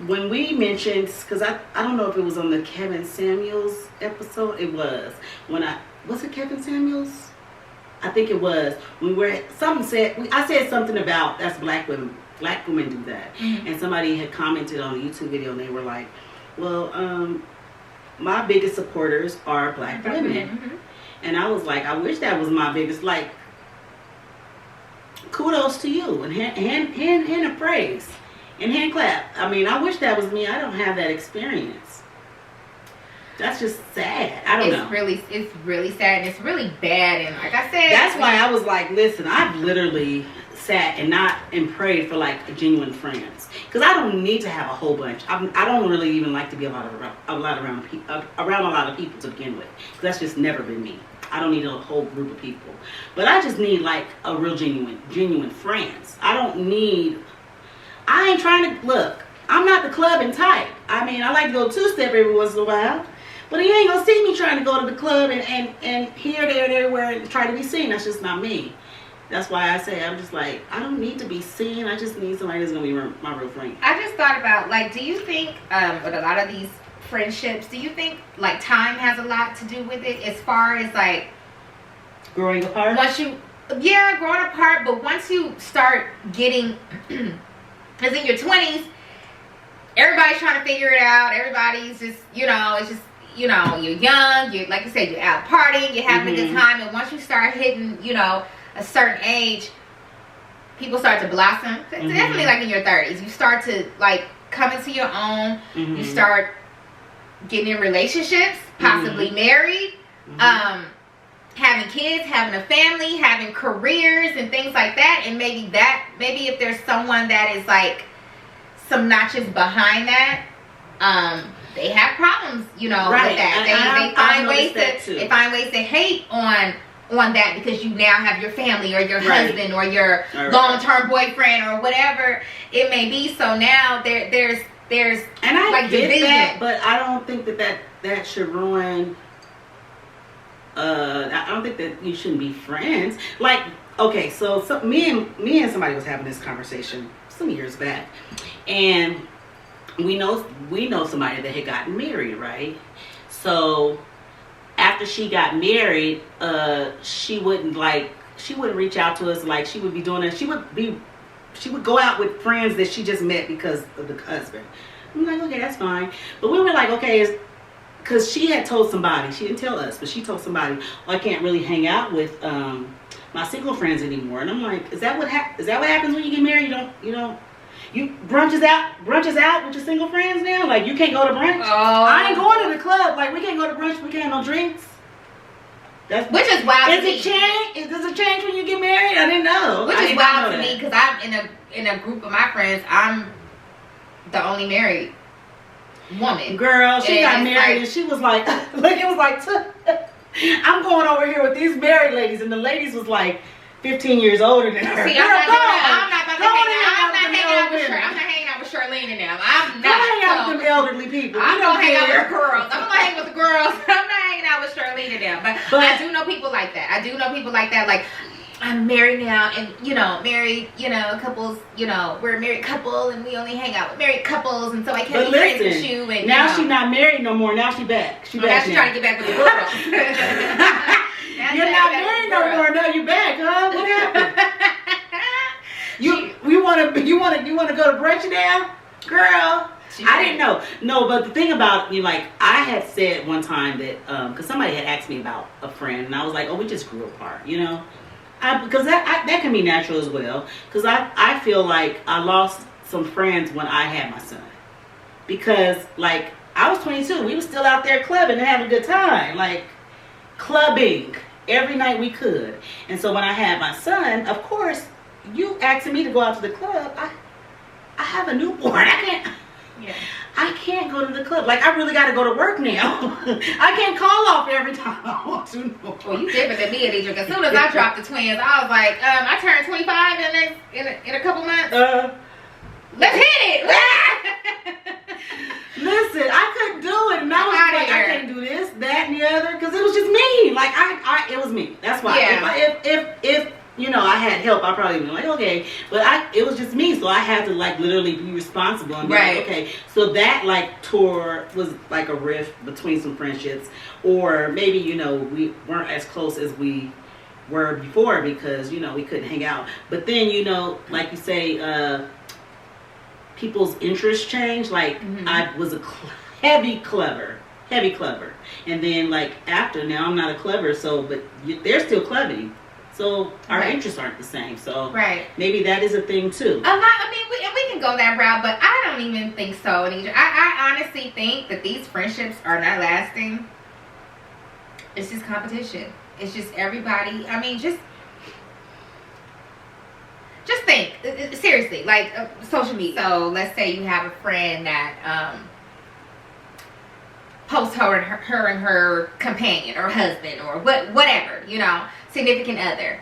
When we mentioned, because I don't know if it was on the Kevin Samuels episode. It was was it Kevin Samuels? I think it was. I said something about that's black women. Black women do that. Mm-hmm. And somebody had commented on a YouTube video and they were like, well, my biggest supporters are black women. Mm-hmm. And I was like, I wish that was my biggest, like, kudos to you and hand of praise. And hand clap. I mean, I wish that was me. I don't have that experience. That's just sad. I don't know. It's really sad and it's really bad. And like I said, that's why I was like, listen, I've literally sat and prayed for like genuine friends, because I don't need to have a whole bunch. I don't really even like to be around a lot of people to begin with. That's just never been me. I don't need a whole group of people. But I just need like a real genuine friends. I ain't trying to, look, I'm not the clubbing type. I mean, I like to go two-step every once in a while. But you ain't gonna see me trying to go to the club and here, there, and everywhere and try to be seen. That's just not me. That's why I say, I'm just like, I don't need to be seen. I just need somebody that's gonna be my real friend. I just thought about, like, do you think with a lot of these friendships, do you think like time has a lot to do with it, as far as like growing apart? Growing apart, but once you start getting, because in your 20s, everybody's trying to figure it out. Everybody's just, it's just, you're young, you're, like you said, you're out partying, you're having a good time, and once you start hitting, a certain age, people start to blossom. Definitely like in your 30s, you start to like come into your own, you start getting in relationships, possibly married, having kids, having a family, having careers and things like that. And maybe if there's someone that is like some notches behind that, they have problems, with that. They find ways to hate on that because you now have your family or your husband or your long-term boyfriend or whatever it may be. So now there's and I like get that, but I don't think that should ruin. I don't think that you shouldn't be friends. Like, okay, so me and somebody was having this conversation some years back, and we know somebody that had gotten married, right? So after she got married, she wouldn't reach out to us like she would be doing it. She would go out with friends that she just met because of the husband. I'm like, okay, that's fine. But we were like, okay, because she had told somebody, she didn't tell us, but she told somebody, I can't really hang out with my single friends anymore. And I'm like, is that what happens when you get married? You brunches out with your single friends now? Like, you can't go to brunch? Oh. I ain't going to the club. Like, we can't go to brunch. We can't have no drinks. Which is wild to me. Does it change when you get married? I didn't know. Which is wild to me because I'm in a group of my friends. I'm the only married woman. Girl, she got married and she was like, look, it was like, I'm going over here with these married ladies, and the ladies was like 15 years older than her. See, I'm not hanging out with Charlene and them. I'm not hanging out with them elderly people. I'm gonna hang out with the girls. I'm gonna hang with the girls. I'm not hanging out with Charlene and them. But I do know people like that. Like, I'm married now, and married, couples, we're a married couple, and we only hang out with married couples, and so I can't be friends with you. And now she's not married no more. Now she's back. Now she's trying to get back with the girls. You're not married no more. Now you back, huh? What happened? You want to go to brunch now, girl? I didn't know. No, but the thing about like, I had said one time that because somebody had asked me about a friend, and I was like, oh, we just grew apart, because that can be natural as well. Because I feel like I lost some friends when I had my son, because like I was 22, we were still out there clubbing and having a good time, like clubbing every night we could. And so when I had my son, of course, you asking me to go out to the club, I have a newborn. I can't go to the club. Like, I really got to go to work now. I can't call off every time I want to. Well, you different than me, Adrian. As soon as I dropped the twins, I was like, I turned 25 in a couple months. Let's hit it. Listen, I couldn't do it, and I was like, I can't do this, that, and the other, because it was just me. Like, it was me. That's why. Yeah. If I had help, I probably would be like, okay, but it was just me, so I had to like literally be responsible and be like, okay. So that like tour was like a rift between some friendships, or maybe we weren't as close as we were before because we couldn't hang out. But then like you say, people's interests change. Like I was a heavy clubber, and then like after, now I'm not a clubber, so but they're still clubbing. So our interests aren't the same. So maybe that is a thing too. We can go that route, but I don't even think so. I honestly think that these friendships are not lasting. It's just competition. It's just everybody. I mean, just think seriously, like social media. So let's say you have a friend that post her and her companion or husband or whatever, you know, significant other.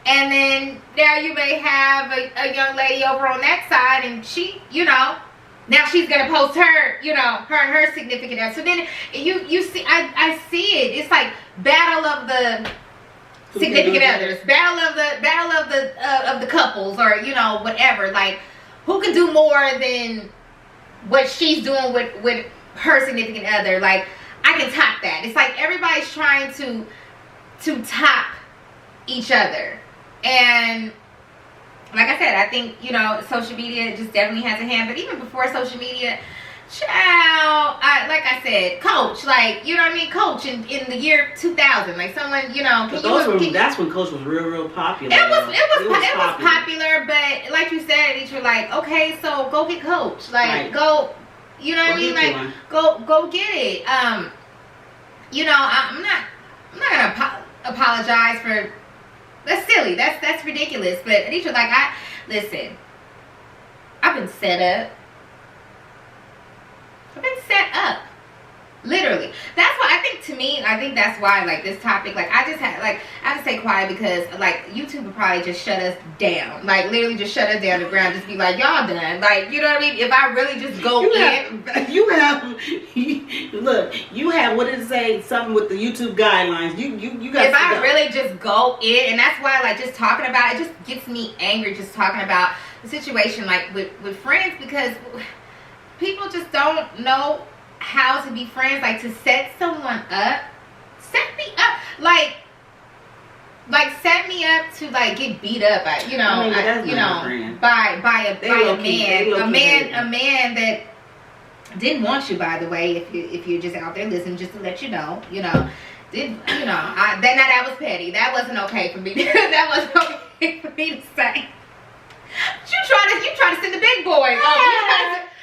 And then now you may have a young lady over on that side, and she, you know, now she's gonna post her, you know, her and her significant other. So then you see, I see it. It's like battle of the significant others, battle of the couples, or you know, whatever. Like, who can do more than what she's doing with her significant other? Like, I can top that. It's like everybody's trying to top each other. And like I said, I think, you know, social media just definitely has a hand. But even before social media, child, like I said, Coach, like, you know what I mean? Coach in the year 2000, like someone, you know. That's when Coach was real popular. It was popular, but like you said, you're like, okay, so go get Coach. Like, right. Go, you know what I mean? Like, go get it. You know, I'm not gonna apologize for. That's silly. That's ridiculous. But Anitra, like, listen. I've been set up. Literally. That's why I think, to me, I think that's why, like, this topic, like, I have to stay quiet because, like, YouTube would probably just shut us down. Like, literally just shut us down to the ground. Just be like, y'all done. Like, you know what I mean? If I really just go you have, what did it say? Something with the YouTube guidelines. You got. If I really just go in, and that's why, like, just talking about it just gets me angry, just talking about the situation, like, with friends, because people just don't know how to be friends. Like, to set someone up, set me up, like set me up to, like, get beat up by, you know, by a man that didn't want you, by the way, if you're just out there listening, just to let you know, that was petty. That wasn't okay for me. That wasn't okay for me to say. You try to send the big boys.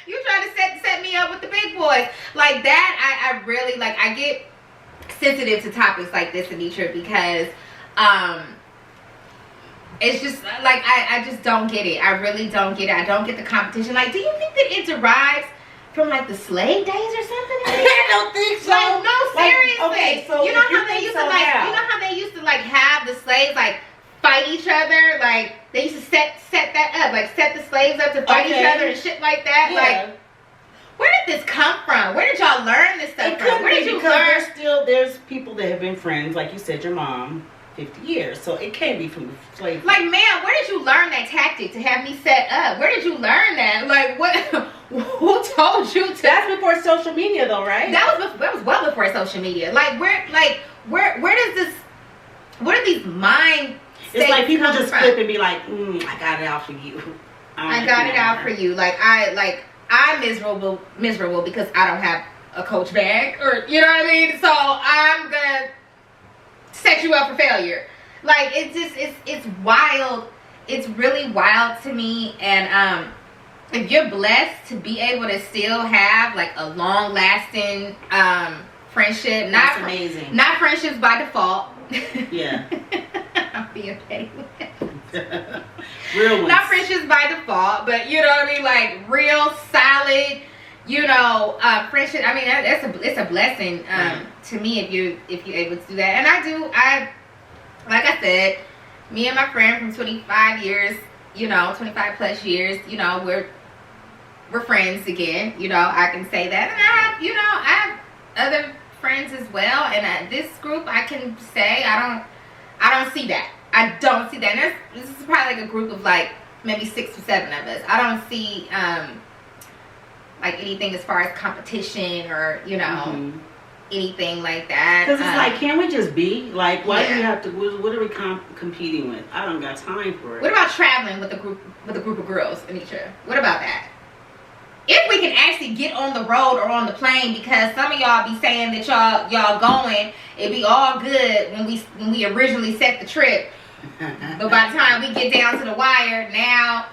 You try to set me up with the big boys. Like that, I really, like, I get sensitive to topics like this, Anitra, because it's just, like, I just don't get it. I really don't get it. I don't get the competition. Like, do you think that it derives from, like, the slave days or something? I don't think so. Like, no, seriously. Like, okay, so you know how they used to, like, you know how they used to, like, have the slaves, like, fight each other? Like, they used to set that up, like, set the slaves up to fight each other and shit like that. Yeah. Like, where did this come from? Where did y'all learn this stuff from? Where did you learn? There's people that have been friends, like you said, your mom, 50 years. So it can't be from slavery. Like, man, where did you learn that tactic to have me set up? Where did you learn that? Like, what? Who told you to? That's before social media, though, right? That was well before social media. Like, where does this? Where do these mind? It's like people just flip and be like, I got it out for you. I got it out for you. Like, I'm miserable because I don't have a Coach bag, or, you know what I mean? So I'm gonna set you up for failure. Like, it's wild. It's really wild to me. And if you're blessed to be able to still have, like, a long lasting friendship, that's amazing. Not friendships by default. Yeah. I'm being petty with it. Real ones. Not friendships by default, but, you know what I mean, like, real solid, you know, friendship. I mean, it's a blessing to me if you're able to do that. And I like I said, me and my friend from 25 years, you know, 25 plus years, you know, we're friends again. You know, I can say that. And I have other friends as well. And this group, I can say I don't see that. I don't see that. And this is probably like a group of, like, maybe 6 or 7 of us. I don't see like anything as far as competition or, you know, anything like that. Because it's like, can't we just be? Like, why do we have to? What are we competing with? I don't got time for it. What about traveling with a group of girls, Anitra? What about that? If we can actually get on the road or on the plane, because some of y'all be saying that y'all going, it'd be all good when we originally set the trip. But by the time we get down to the wire, now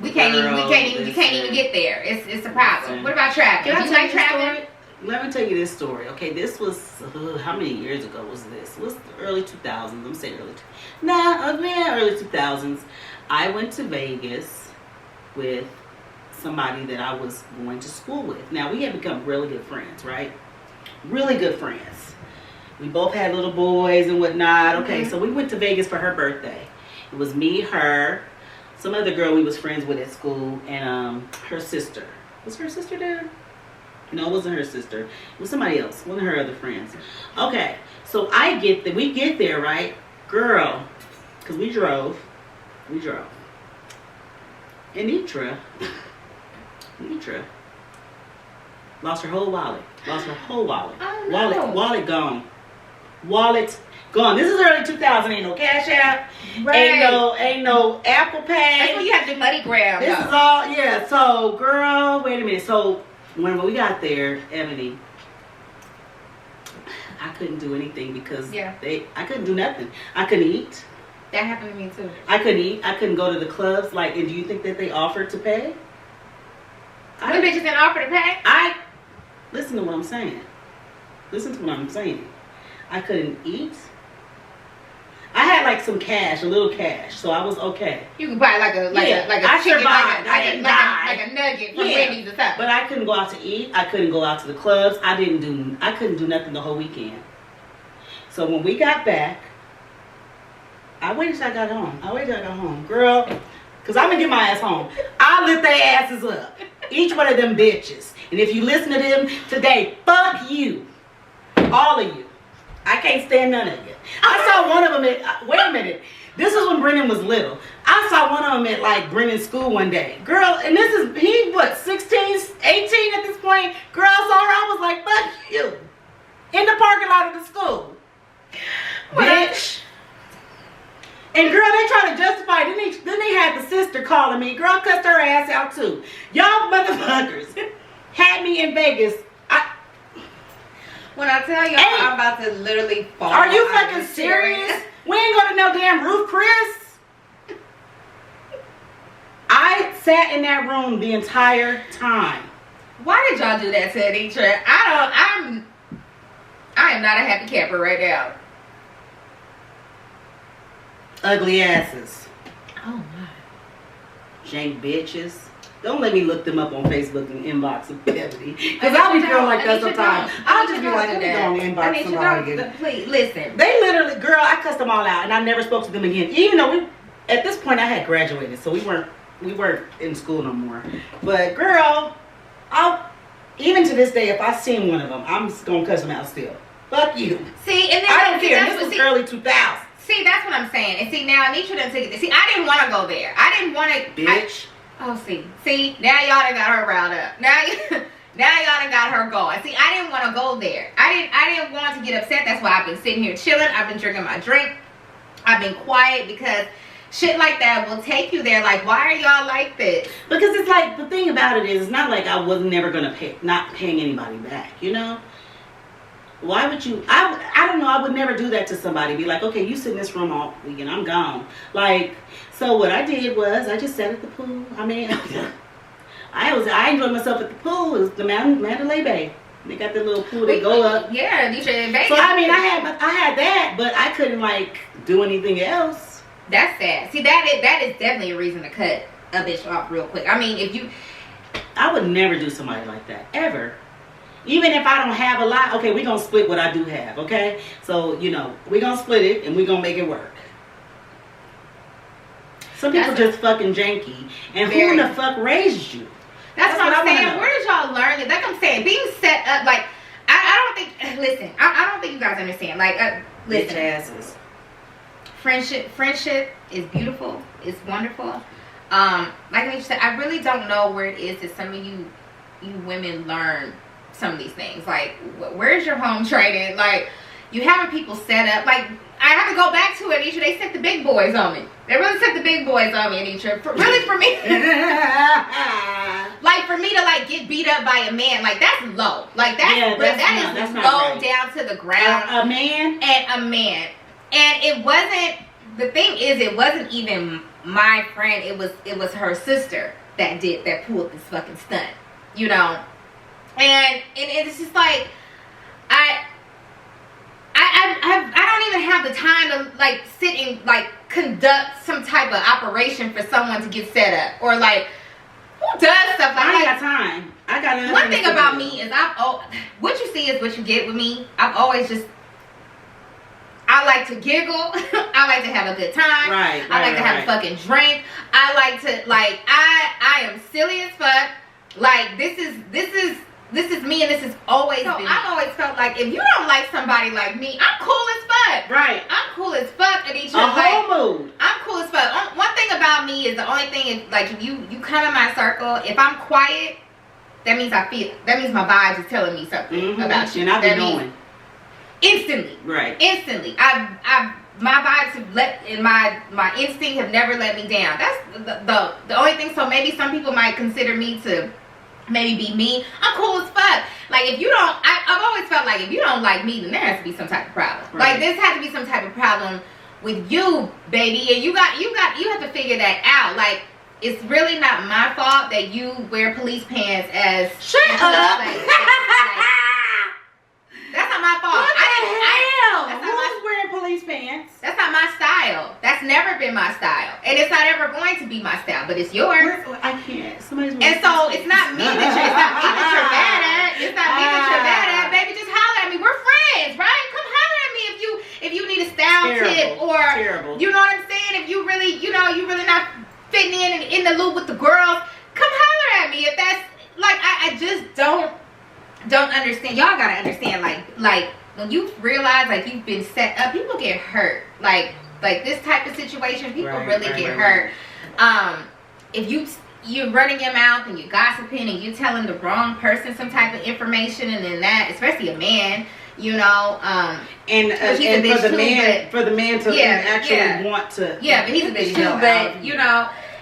you can't even get there. It's a problem. What about traveling? Can I like traveling? Let me tell you this story. Okay, this was how many years ago was this? It was the early 2000s. I'm saying early 2000s. I went to Vegas with somebody that I was going to school with. Now, we had become really good friends, right? Really good friends. We both had little boys and whatnot. Okay, so we went to Vegas for her birthday. It was me, her, some other girl we was friends with at school, and her sister. Was her sister there? No, it wasn't her sister. It was somebody else, one of her other friends. Okay, so we get there, right? Girl, because we drove. And Nitra lost her whole wallet. Oh, no. Wallet gone. Wallet gone. This is early 2000. Ain't no Cash App. Right. Ain't no Apple Pay. That's when you have to money grab. This is all, yeah. So, girl, wait a minute. So, when we got there, Ebony, I couldn't do anything because I couldn't do nothing. I couldn't eat. That happened to me too. I couldn't eat. I couldn't go to the clubs. Like, and do you think that they offered to pay? The bitches didn't offer to pay? Listen to what I'm saying. I couldn't eat. I had like some cash, a little cash, so I was okay. You could buy like a I chicken, survived. like a nugget from Wendy's or something. But I couldn't go out to eat. I couldn't go out to the clubs. I couldn't do nothing the whole weekend. So when we got back, I waited till I got home. Girl, because I'm going to get my ass home. I lit their asses up. Each one of them bitches. And if you listen to them today, fuck you. All of you. I can't stand none of you. I saw one of them at, wait a minute. This is when Brennan was little. I saw one of them at like Brennan's school one day. Girl, and he 16, 18 at this point. Girl, I saw her, I was like, fuck you. In the parking lot of the school. Bitch. And girl, they try to justify it. Then they had the sister calling me. Girl, cussed her ass out too. Y'all motherfuckers had me in Vegas. When I tell y'all, I'm about to literally fall. Are you fucking serious? We ain't going to no damn roof, Chris. I sat in that room the entire time. Why did y'all do that to Anitra? I am not a happy camper right now. Ugly asses. Oh my. Jank bitches. Don't let me look them up on Facebook and inbox of Beverly. Because I'll be feeling like that sometimes. I'll just be like, let me go and inbox somebody again. Please, listen. They literally, girl, I cussed them all out and I never spoke to them again. Even though at this point I had graduated, so we weren't in school no more. But girl, even to this day, if I seen one of them, I'm just going to cuss them out still. Fuck you. See, and then I don't care. This was early 2000s. See, that's what I'm saying. And see, now Anitra done took it. See, I didn't want to go there. I didn't want to. Bitch. See, now y'all done got her riled up. Now y'all done got her going. See, I didn't want to go there. I didn't want to get upset. That's why I've been sitting here chilling. I've been drinking my drink. I've been quiet because shit like that will take you there. Like, why are y'all like this? Because it's like, the thing about it is, it's not like I was never going to not paying anybody back, you know? Why would you? I don't know. I would never do that to somebody. Be like, okay, you sit in this room all weekend. I'm gone. Like, so what I did was I just sat at the pool. I mean, I enjoyed myself at the pool. It was the Mandalay Bay. They got the little pool. They go up. Yeah, you should invade. So I mean, I had that, but I couldn't like do anything else. That's sad. See, that is definitely a reason to cut a bitch off real quick. I mean, I would never do somebody like that ever. Even if I don't have a lot, okay, we're going to split what I do have, okay? So, you know, we're going to split it and we're going to make it work. Some people just fucking janky. And who in the fuck raised you? That's what I'm saying. Where did y'all learn it? Like I'm saying, being set up, like, I don't think, listen, I don't think you guys understand. Like, listen. Bitch asses. Friendship is beautiful. It's wonderful. Like I said, I really don't know where it is that some of you women learn some of these things. Like, where's your home training? Like, you having people set up. Like, I have to go back to it, Anisha. They set the big boys on me. They really set the big boys on me, Anisha. Really, for me. Like, for me to, like, get beat up by a man, like, that's low. Like, that is low right. Down to the ground. A man? And a man. And it wasn't, the thing is, it wasn't even my friend. It was her sister that pulled this fucking stunt. You know? And it's just like, I don't even have the time to like sit and like conduct some type of operation for someone to get set up, or like, who Who does stuff like I ain't that? got time. I got nothing. One thing about me is what you see is what you get with me. I've always just, I like to giggle. I like to have a good time. Right. I like to have a fucking drink. I like to I am silly as fuck. Like this is me, and this is always. So I've always felt like if you don't like somebody like me, I'm cool as fuck. Right. I'm cool as fuck at each A other. whole mood. I'm cool as fuck. One thing about me is the only thing is like if you come in my circle, if I'm quiet, that means my vibes is telling me something about you. And I be knowing. Instantly. Right. Instantly. My vibes have and my instinct have never let me down. That's the only thing. So maybe some people might consider me to maybe be me. I'm cool as fuck. Like if you don't, I've always felt like if you don't like me, then there has to be some type of problem. Right. Like this has to be some type of problem with you, baby. And you have to figure that out. Like it's really not my fault that you wear police pants as Shut up. That's not my fault. What the hell? That's not my Who's wearing police pants? That's not my style. That's never been my style. And it's not ever going to be my style, but it's yours. I can't. Somebody's And so it's not me that you're bad at. It's not me that you're bad at. Baby, just holler at me. We're friends, right? Come holler at me if you need a style tip or you know what I'm saying? If you really, you're really not fitting in the loop with the girls, come holler at me. If that's like I just don't understand. Y'all gotta understand like when you realize like you've been set up, people get hurt. Like this type of situation, people really get hurt. If you're running your mouth and you're gossiping and you're telling the wrong person some type of information, and then that, especially a man, and for the man to actually want to, but he's a bitch too. But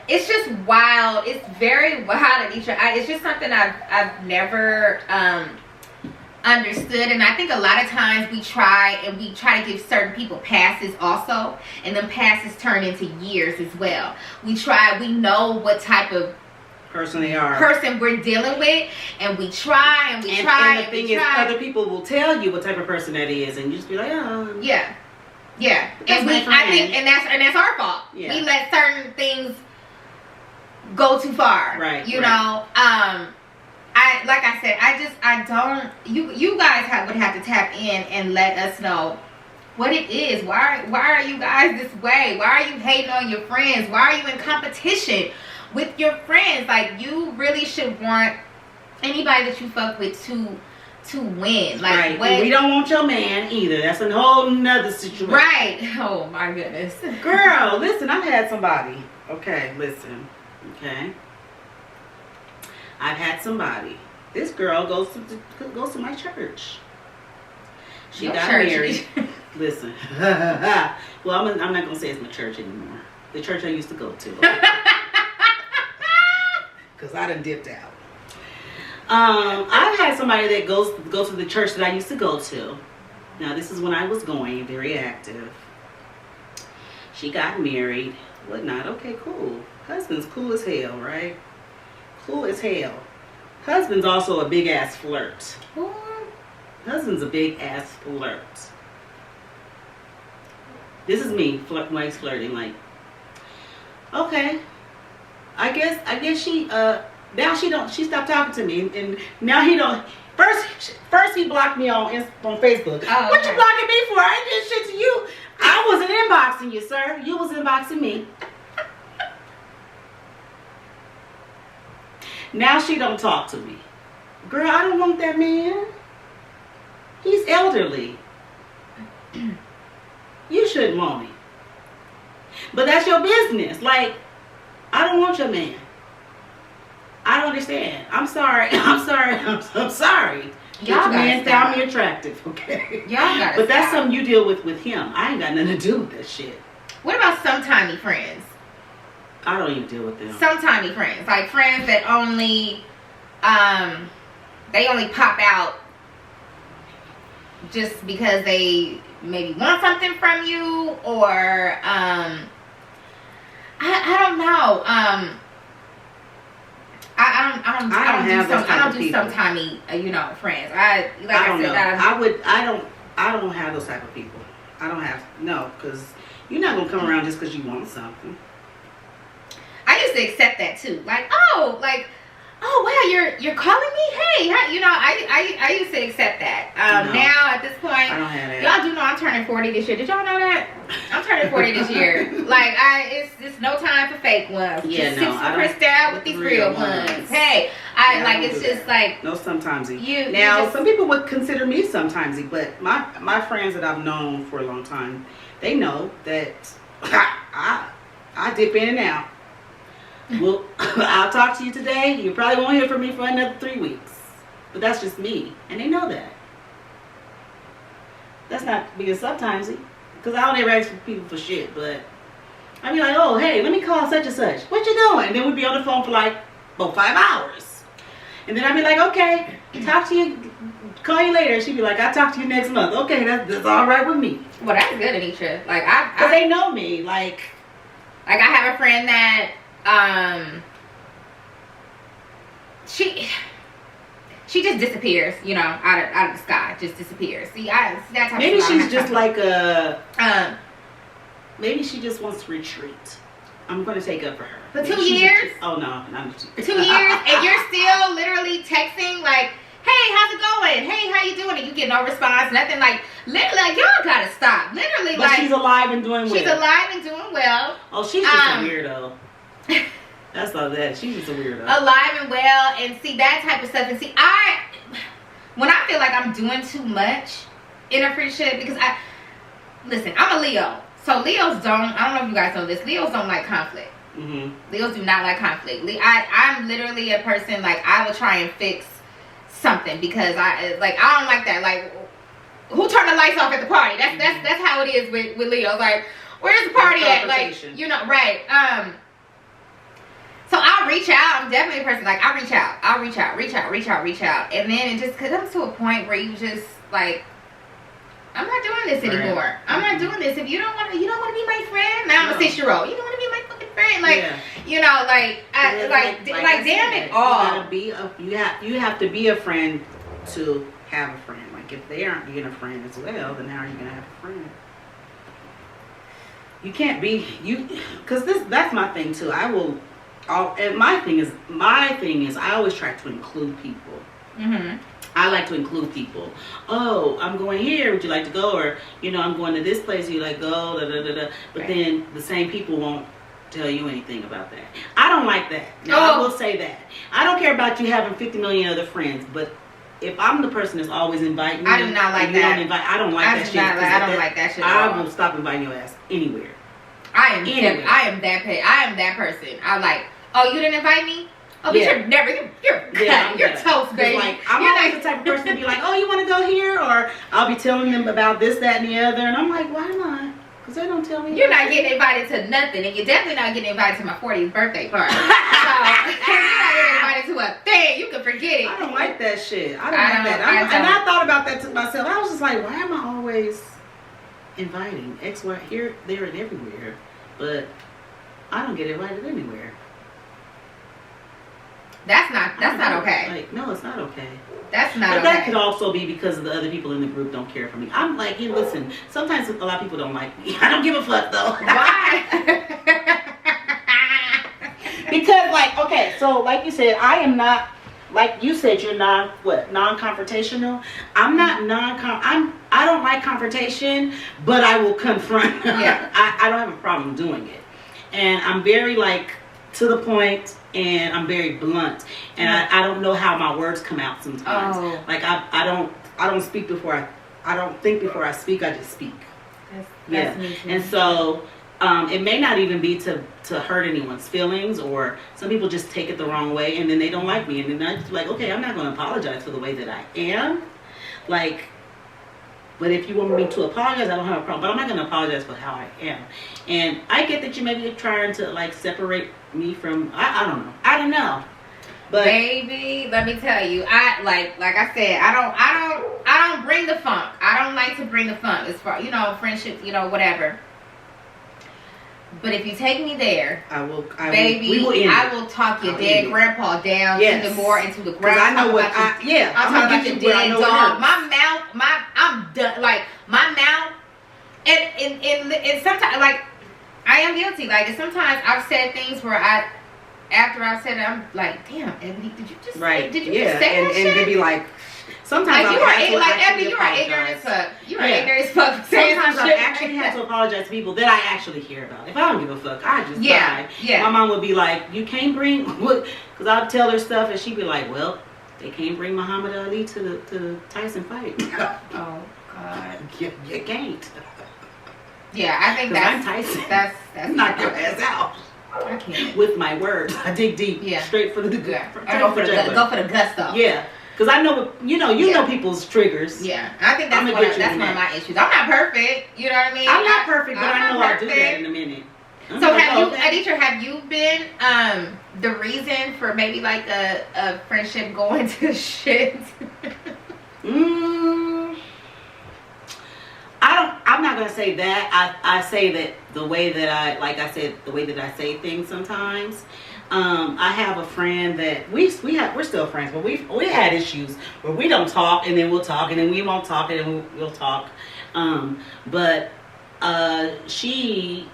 it's just wild. It's very wild at each other. It's just something I've never understood, and I think a lot of times we try to give certain people passes also, and then passes turn into years as well. We know what type of person we're dealing with, and we try. And the thing is, other people will tell you what type of person that is, and you just be like, oh, yeah. And I think, and that's our fault. Yeah. We let certain things go too far, right? You know. Like I said, I don't. You guys would have to tap in and let us know what it is. Why are you guys this way? Why are you hating on your friends? Why are you in competition with your friends? Like you really should want anybody that you fuck with to win. Like we don't want your man either. That's a whole nother situation. Right. Oh my goodness. Girl, listen, I've had somebody. Okay, listen. Okay. I've had somebody. This girl goes to my church. She got married. Listen. Well, I'm not gonna say it's my church anymore. The church I used to go to. Because I done dipped out. I've had somebody that goes to the church that I used to go to. Now this is when I was going, very active. She got married, whatnot. Okay, cool. Husband's cool as hell, right? Cool as hell. Husband's also a big ass flirt. Husband's a big ass flirt. This is me flirting like. Okay. I guess she now she stopped talking to me, and now he don't. First he blocked me on Facebook. Oh, what you blocking me for? I ain't did shit to you. I wasn't inboxing you, sir. You was inboxing me. Now she don't talk to me. Girl, I don't want that man. He's elderly. You shouldn't want him. But that's your business. Like, I don't want your man. I don't understand. I'm sorry. I'm sorry. Y'all man found me attractive, okay? Y'all got But that's something you deal with him. I ain't got nothing to do with that shit. What about sometimey friends? I don't even deal with them. Sometimey friends. Like friends that only they only pop out just because they maybe want something from you, or I don't know. I don't do sometimey, friends. I don't have those type of people. Because you're not gonna come around just because you want something. I used used to accept that too. Like, oh wow, you're calling me? Hey, I used to accept that. No. Now at this point, I don't have that. y'all do know I'm turning 40 this year. Did y'all know that? I'm turning 40 this year. Like, it's no time for fake ones. Yeah, just no, six I don't- pressed out with these real ones. Hey, it's just like no sometimesy. you Now, just- some people would consider me sometimesy, but my friends that I've known for a long time, they know that I dip in and out. Well, I'll talk to you today. You probably won't hear from me for another 3 weeks. But that's just me. And they know that. That's not being sometimesy. Because I don't ever ask for people for shit. But I'd be like, oh, hey, let me call such and such. What you doing? And then we'd be on the phone for like about 5 hours. And then I'd be like, okay, talk to you. Call you later. She'd be like, I'll talk to you next month. Okay, that's all right with me. well, that's good, Anisha. Like Because they know me. Like I have a friend that she just disappears, out of the sky, just disappears. See, that type maybe of she's just like a. um Maybe she just wants to retreat. I'm going to take up for her. For Maybe 2 she's years? Oh, no. Not 2 2 years, and you're still literally texting like, hey, how's it going? Hey, how you doing? And you get no response, nothing. Like, literally, like, y'all gotta stop. Literally, But like, she's alive and doing well. she's alive and doing well. Oh, she's just a weirdo. That's all that. She's just a weirdo. Alive and well, and see that type of stuff. And see, when I feel like I'm doing too much in a friendship, because listen, I'm a Leo. So Leos I don't know if you guys know this, Leos don't like conflict. Mm-hmm. Leos do not like conflict. I'm literally a person, like, I will try and fix something because I don't like that. Like, who turned the lights off at the party? That's how it is with Leos. Like, where's the party at? Like, right. So I'll reach out. I'm definitely a person, like, I'll reach out. And then it just comes to a point where you just, like, I'm not doing this anymore. Right. I'm not doing this. If you don't want to be my friend. Now I'm a 6-year-old. You don't want to be my fucking friend. Like, I damn said, it all. You have to be a friend to have a friend. Like, if they aren't being a friend as well, then how are you going to have a friend? You can't be because that's my thing too. And my thing is I always try to include people. Mm-hmm. I like to include people. Oh, I'm going here. Would you like to go? Or, I'm going to this place. You like go? Da, da, da, da. But Right. then the same people won't tell you anything about that. I don't like that. Now, I will say that. I don't care about you having 50 million other friends. But if I'm the person that's always inviting you, I do not like and you that. don't invite, I don't like that shit. I don't like that shit at I all. will stop inviting your ass anywhere. I am Anyway. that person. I'm like, oh, you didn't invite me? Oh, but Yeah. you're toast, baby. Like, I'm You're always the type of person to be like, oh, you want to go here? Or I'll be telling them about this, that, and the other. And I'm like, why not? Because they don't tell me. You're not getting invited to nothing, and you're definitely not getting invited to my 40th birthday party. So, you're not getting invited to a thing. You can forget it. I don't like that shit. I don't I like don't- that. I And don't. I thought about that to myself. I was just like, why am I always inviting X, Y, here, there, and everywhere? But I don't get invited anywhere. That's not okay. Like, no, it's not okay. That's not But okay. that could also be because the other people in the group don't care for me. I'm like, listen, sometimes a lot of people don't like me. I don't give a fuck though. Why? Because okay, so like you said, I am not, like you said, you're non-confrontational. I'm not I don't like confrontation, but I will confront. Yeah. I don't have a problem doing it. And I'm very to the point, and I'm very blunt, and I don't know how my words come out sometimes. Oh. Like I don't speak before I don't think before I speak. I just speak. That's me too. And so it may not even be to hurt anyone's feelings, or some people just take it the wrong way and then they don't like me, and then I just like, okay, I'm not going to apologize for the way that I am. But if you want me to apologize, I don't have a problem. But I'm not going to apologize for how I am. And I get that you may be trying to separate me from, I don't know. But baby, let me tell you, I like I said, I don't bring the funk. I don't like to bring the funk as far, friendship, whatever. But if you take me there, we will end I it. will talk your I'll dead end it. grandpa down Yes. even more into the Because ground. I know Talk what about I'm I'll talk gonna about your get you where I dead know it dog. hurts. My mouth, I'm done. Like my mouth, and sometimes I am guilty. Like sometimes I've said things where after I said it, I'm like, damn, Ebony, did you just Right. did you yeah. just say and, that and shit? they'd be like, sometimes Like, I've had to actually you are ignorant as apologize. fuck. You are Yeah. ignorant as fuck. for saying Sometimes some I've shit actually like had to that. apologize to people that I actually care about. If I don't give a fuck, I just Yeah, die. yeah. My mom would be like, you can't bring, because I'd tell her stuff and she'd be like, well, they can't bring Muhammad Ali to the Tyson fight. Oh God. you can't. Yeah, I think 'Cause I'm that's Tyson. that's Knock your ass out. I can't. With my words. I dig deep. Yeah. Straight for the Yeah. straight I go for the jugular. go for the gusto. Yeah. Because I know, you Yeah. know people's triggers. Yeah, I think that's I'ma one get of, you that's in one of that. my issues. I'm not perfect. You know what I mean? I'm not perfect, but I'm I know not I'll do that perfect. in a minute. I'm So like, have you, okay. Aditra, have you been the reason for maybe like a friendship going to shit? I'm not gonna say that. I say that the way that the way that I say things sometimes. I have a friend that we're still friends, but we had issues where we don't talk and then we'll talk and then we won't talk and then we'll talk. But she,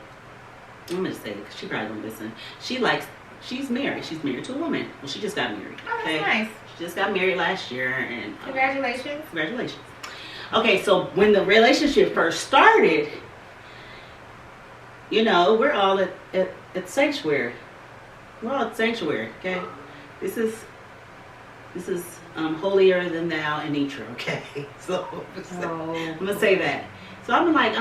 I'm gonna say it 'cause she probably won't listen. She's married. She's married to a woman. Well, she just got married. Oh, Okay, that's nice. she just got married last year and Congratulations. congratulations. Okay, so when the relationship first started, you know, we're all at Sanctuary. We're all at Sanctuary, okay? This is holier than thou and Nitra, okay? So I'm gonna say that. So I'm like,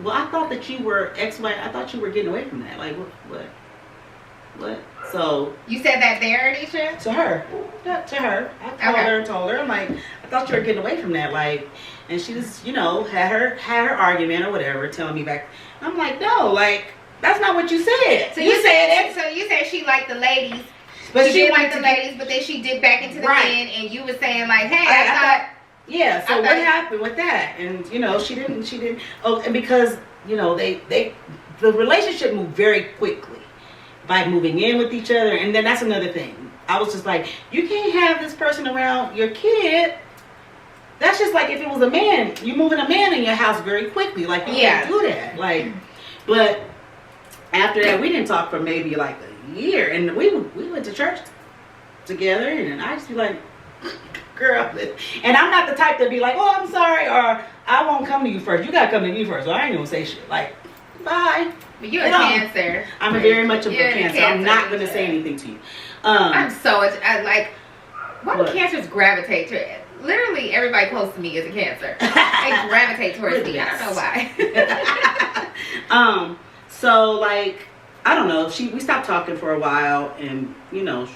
well, I thought that you were I thought you were getting away from that. Like, what? So You said that there, Aditra? to her. Yeah, to her. I called Okay. her and told her, I'm like, I thought you were getting away from that. Like, and she just, you know, had her argument or whatever, telling me back. I'm like, no, like, that's not what you said. So you said she liked the ladies. But she she did wanted like the to ladies, but then she dipped back into the Right. men, and you were saying like, hey, I I thought. yeah, so I what thought- happened with that? And, you know, she didn't, oh, and because, you know, the relationship moved very quickly by moving in with each other. And then that's another thing. I was just like, you can't have this person around your kid. That's just like if it was a man, you moving a man in your house very quickly. Like, you can't do that. Like, but after that, we didn't talk for maybe like a year. And we went to church together. And I just be like, girl. And I'm not the type to be like, oh, I'm sorry. Or I won't come to you first. You got to come to me first. So I ain't going to say shit. Like, bye. But you're a No. Cancer. I'm very much of a You're a Cancer. I'm not going to Aditra. say anything to you. I'm so I like. Why do What? Cancers gravitate to it? Literally, everybody close to me is a Cancer. They gravitate towards me. I don't know why. So like, I don't know. We stopped talking for a while, and you know,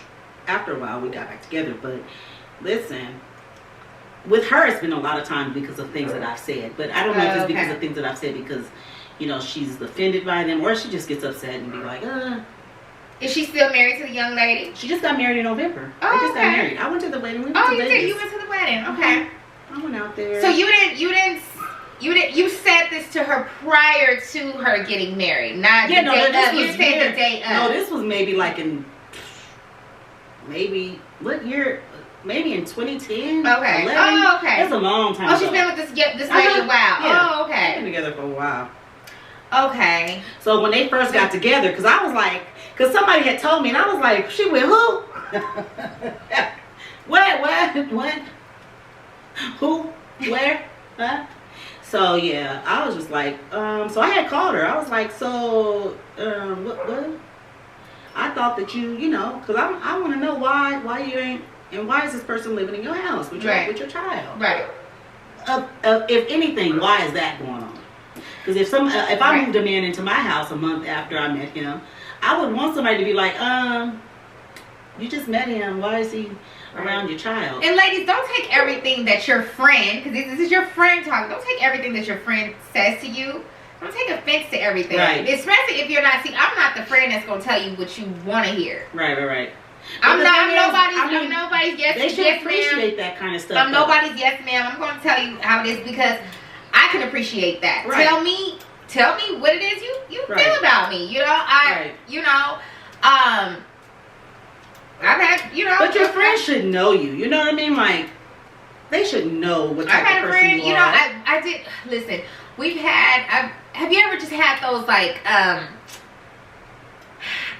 after a while we got back together. But listen, with her, it's been a lot of times because of things that I've said. But I don't know if it's because of things that I've said because, you know, she's offended by them, or she just gets upset and be like, Is she still married to the young lady? She just got married in November. Oh, They just okay. got married. I went to the wedding. We went Oh, to you Vegas. did. You went to the wedding. Okay. I went out there. So you said this to her prior to her getting married, not Yeah, the no, day this of. You was said year- the day of. No, this was maybe like in what year? Maybe in 2010. Okay. 11. Oh, okay. That's a long time. Oh, she's ago. been with this lady a while. Yeah. Oh, We've been okay. together for a while. Okay. So when they first got together, because I was like, because somebody had told me, and I was like, she with who? What? Who? Where? Huh? So yeah, I was just like, so I had called her. I was like, so, what? I thought that you know, because I want to know why you ain't, and why is this person living in your house with your child? Right. If anything, why is that going on? Because if I moved a man into my house a month after I met him, I would want somebody to be like, you just met him. Why is he around your child? And ladies, don't take everything that your friend, because this is your friend talking. Don't take everything that your friend says to you. Don't take offense to everything. Right. Especially if you're not. See, I'm not the friend that's gonna tell you what you want to hear. Right. I'm But the not. thing is, I'm nobody's yes. They should yes, appreciate ma'am. that kind of stuff. I'm though. nobody's yes, ma'am. I'm gonna tell you how it is because I can appreciate that. Right. Tell me what it is you Right. feel about me. You know, Right. I've had, But your friends should know you. You know what I mean? Like, they should know what I've type had of a person friend, you are. I did, listen, have you ever just had those, like,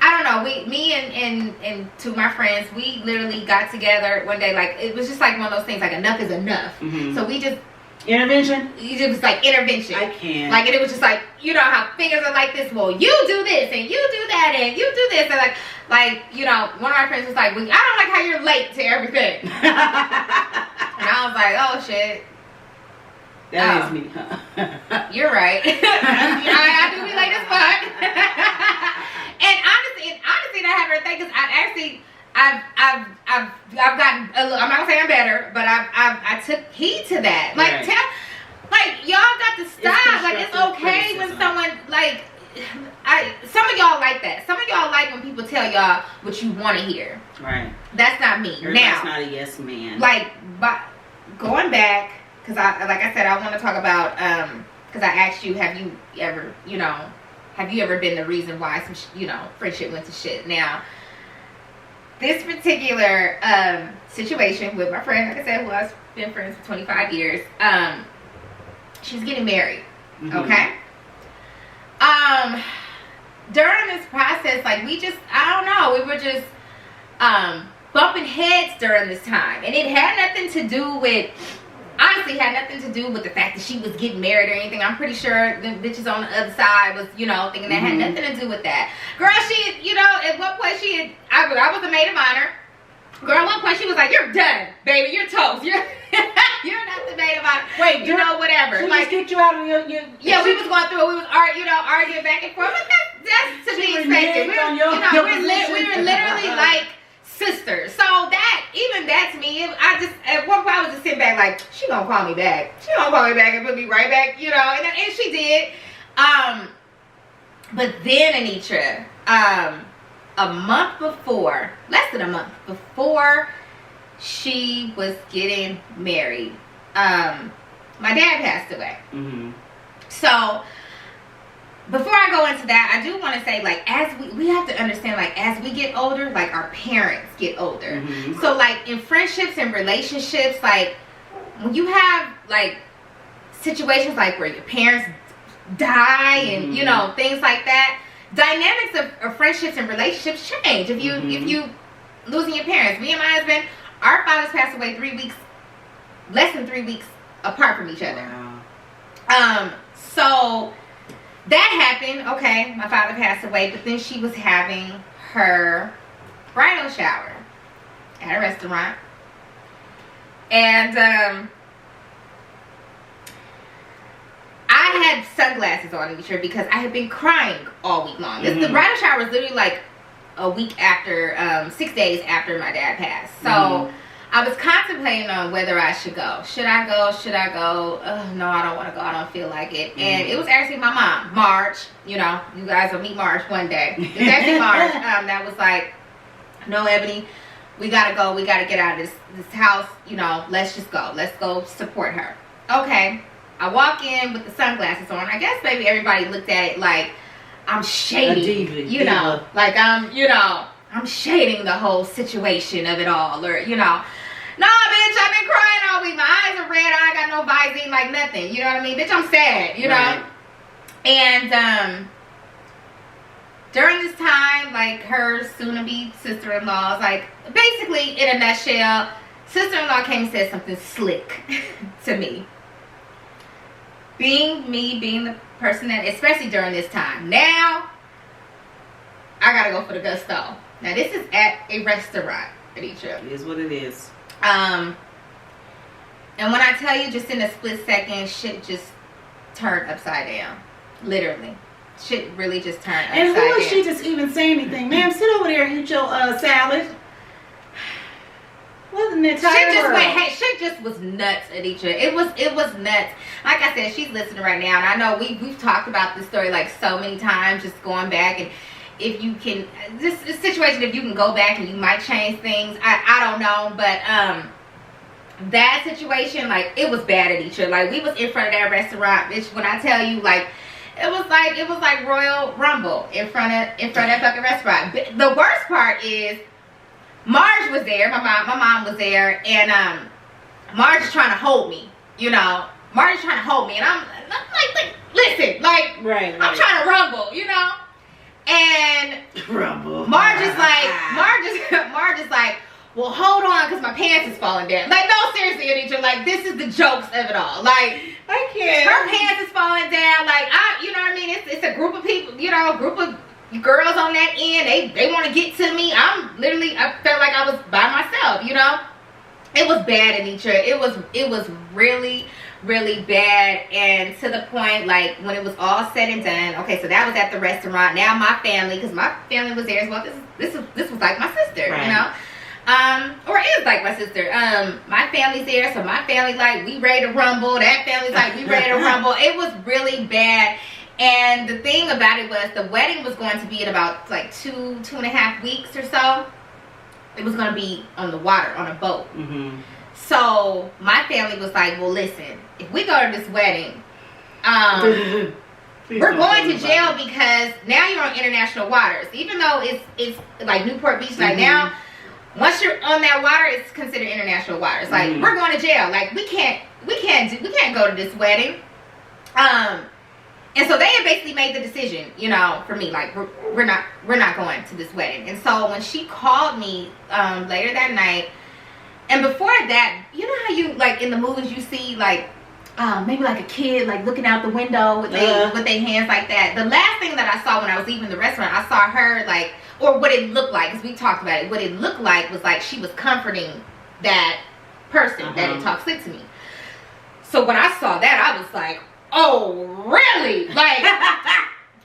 I don't know. Me and two of my friends, we literally got together one day. Like, it was just like one of those things. Like, enough is enough. Mm-hmm. So we just intervention. It was like intervention. I can't. Like, and it was just like, you know how fingers are like this. Well, you do this and you do that and you do this and like you know, one of my friends was like, well, I don't like how you're late to everything. And I was like, oh shit. That is me, huh? You're right. I do be late as fuck. And honestly, that happened thing because I've gotten a little. I'm not gonna say I'm better, but I took heed to that. Like, right. Y'all got to stop. Like, it's okay when someone like. Some of y'all like that. Some of y'all like when people tell y'all what you want to hear. Right. That's not me. That's not a yes man. Like, but going back. Because like I said, I want to talk about, because I asked you, have you ever been the reason why some, friendship went to shit? Now, this particular situation with my friend, like I said, who I've been friends for 25 years, she's getting married, okay? During this process, like, I don't know, we were just bumping heads during this time. And it had nothing to do with... Honestly, had nothing to do with the fact that she was getting married or anything. I'm pretty sure the bitches on the other side was, thinking that had nothing to do with that. Girl, she, at one point I was the maid of honor. Girl, at one point she was like, "You're done, baby. You're toast. You're not the maid of honor." Wait, whatever. She like, just kicked you out of your yeah, we was going through it. We was arguing back and forth. But that's to be expected. We were literally like sisters. So that's me. At one point I was just sitting back like, she gonna call me back. She gonna call me back and put me right back, and she did. But then Anitra, less than a month before she was getting married, my dad passed away. Mm-hmm. So before I go into that, I do want to say, like, as we have to understand, like, as we get older, like, our parents get older. Mm-hmm. So, like, in friendships and relationships, like, when you have, like, situations, like, where your parents die and, things like that, dynamics of friendships and relationships change. If you losing your parents. Me and my husband, our fathers passed away less than 3 weeks apart from each other. Wow. So... that happened, okay, my father passed away, but then she was having her bridal shower at a restaurant. And I had sunglasses on Anitra because I had been crying all week long. Mm-hmm. The bridal shower was literally like a week after, 6 days after my dad passed. So I was contemplating on whether I should go. Should I go? No, I don't want to go. I don't feel like it. And it was actually my mom, Marge. You guys will meet Marge one day. It was actually Marge that was like, no, Ebony, we got to go. We got to get out of this house. Let's just go. Let's go support her. Okay. I walk in with the sunglasses on. I guess maybe everybody looked at it like I'm shading. Diva. Like I'm shading the whole situation of it all, or no, bitch, I've been crying all week. My eyes are red. I ain't got no Visine, like nothing. You know what I mean, bitch? I'm sad. Right. And during this time, like, her soon-to-be sister-in-law, like, basically in a nutshell, sister-in-law came and said something slick to me. Being the person that, especially during this time, now I gotta go for the gusto. Now, this is at a restaurant, Anitra. It is what it is. And when I tell you, just in a split second, shit just turned upside down. Literally. Shit really just turned upside down. And who is she just even say anything? Ma'am, sit over there and eat your salad. Wasn't it? Shit just was nuts, Anitra. It was nuts. Like I said, she's listening right now, and I know we've talked about this story like so many times, just going back. And if you can, this situation, if you can go back and you might change things, I don't know, but that situation, like, it was bad at each other. Like, we was in front of that restaurant, bitch. When I tell you, like, it was like Royal Rumble in front of that fucking restaurant. But the worst part is Marge was there. My mom was there, and Marge is trying to hold me. Marge is trying to hold me, and I'm like, listen, like, right. I'm trying to rumble, And Rumble. Marge is like, well, hold on, because my pants is falling down. Like, no, seriously, Anitra, like, this is the jokes of it all. Like, I can't. her pants is falling down. Like, you know what I mean? It's a group of people, you know, a group of girls on that end. They want to get to me. I felt like I was by myself, you know? It was bad, Anitra. It was really, really bad. And to the point, like, when it was all said and done, okay, so that was at the restaurant. Now my family, because my family was there as well. This was like my sister, right. You know? Or is like my sister. My family's there, so my family like, we ready to rumble. That family's like, we ready to rumble. It was really bad. And the thing about it was, the wedding was going to be in about like 2.5 weeks or so. It was going to be on the water, on a boat. Mm-hmm. So my family was like, well, listen, if we go to this wedding, we're going to jail because now you're on international waters. Even though it's like Newport Beach, like now, once you're on that water, it's considered international waters. Like, we're going to jail. Like, we can't go to this wedding. And so they had basically made the decision, you know, for me, like, we're not going to this wedding. And so when she called me later that night, and before that, you know how you, like, in the movies you see, like, maybe like a kid, like, looking out the window with their hands like that. The last thing that I saw when I was leaving the restaurant, I saw her, like, or what it looked like, because we talked about it, what it looked like was like she was comforting that person that had talked slick to me. So when I saw that, I was like, oh, really? Like,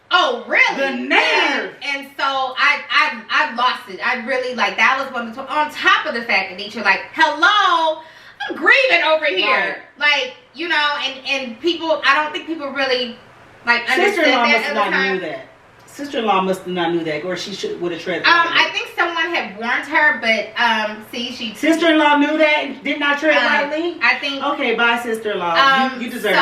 oh, really? The nerve. And so I lost it. I really, like, that was one of the, on top of the fact that you're like, hello, I'm grieving over here. Right. Like, you know, and people, I don't think people really, like, understood Sister-in-law that must at not the time. knew that. Sister-in-law must have not knew that, or she would have tread. I think someone had warned her, but she sister-in-law knew that and did not tread lightly. I think. Okay, bye, sister-in-law. You deserved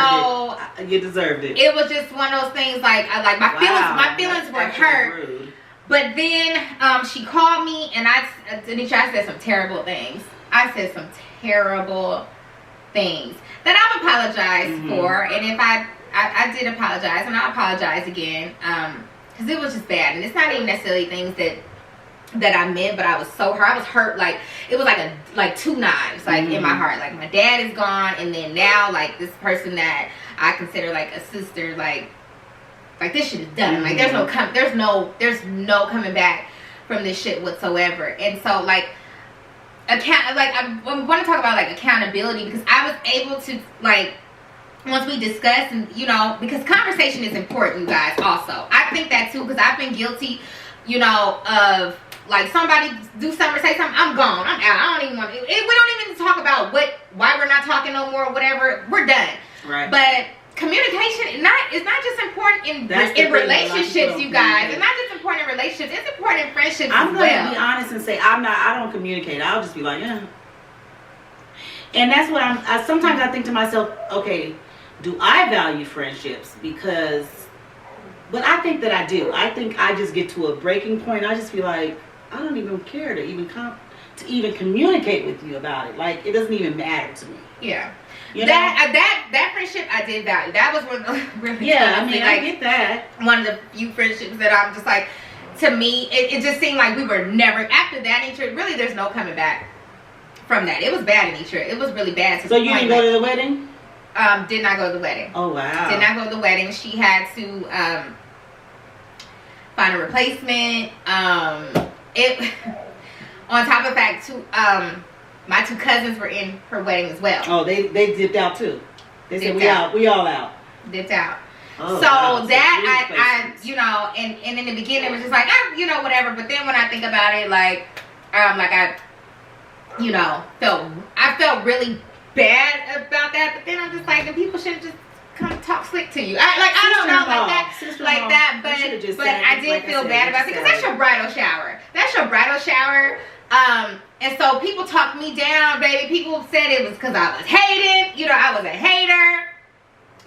it. You deserved it. It was just one of those things. Like, my feelings were hurt. Rude. But then she called me, and I said some terrible things. I said some terrible things that I've apologized for, and if I did apologize, and I'll apologize again. Because it was just bad, and it's not even necessarily things that I meant, but I was so hurt. I was hurt, like, it was like two knives, like, in my heart. Like, my dad is gone, and then now, like, this person that I consider like a sister, like this shit is done. Like, there's no coming back from this shit whatsoever. And so, like, I want to talk about, like, accountability, because I was able to, like, once we discuss, and, you know, because conversation is important, you guys, also. I think that too, because I've been guilty, you know, of, like, somebody do something or say something, I'm gone, I'm out. I don't even want to, we don't even talk about why we're not talking no more or whatever. We're done. Right. But communication is not just important in relationships, you guys. It's not just important in relationships, it's important in friendships as well. I'm going to be honest and say, I don't communicate. I'll just be like, yeah. And that's what sometimes I think to myself, okay, do I value friendships? But I think that I do. I think I just get to a breaking point. I just feel like, I don't even care to even communicate with you about it. Like, it doesn't even matter to me. Yeah. You know? That friendship I did value. That was one of the really, yeah, I mean, like, I get that. One of the few friendships that I'm just like, to me, it just seemed like we were never, after that nature, really there's no coming back from that. It was bad in nature. It was really bad. So you didn't go to the wedding? Did not go to the wedding. Oh, wow. Did not go to the wedding. She had to find a replacement. On top of the fact, my two cousins were in her wedding as well. Oh, they dipped out too. They said we all out. Dipped out. Oh, so wow. that I you know, and in the beginning it was just like, you know, whatever. But then when I think about it, like I, you know, I felt really bad about that. But then I'm just like, the people shouldn't just come talk slick to you. I don't know, like that. But I did feel bad about it, because that's your bridal shower. That's your bridal shower. And so people talked me down, baby. People said it was because I was hated. You know, I was a hater.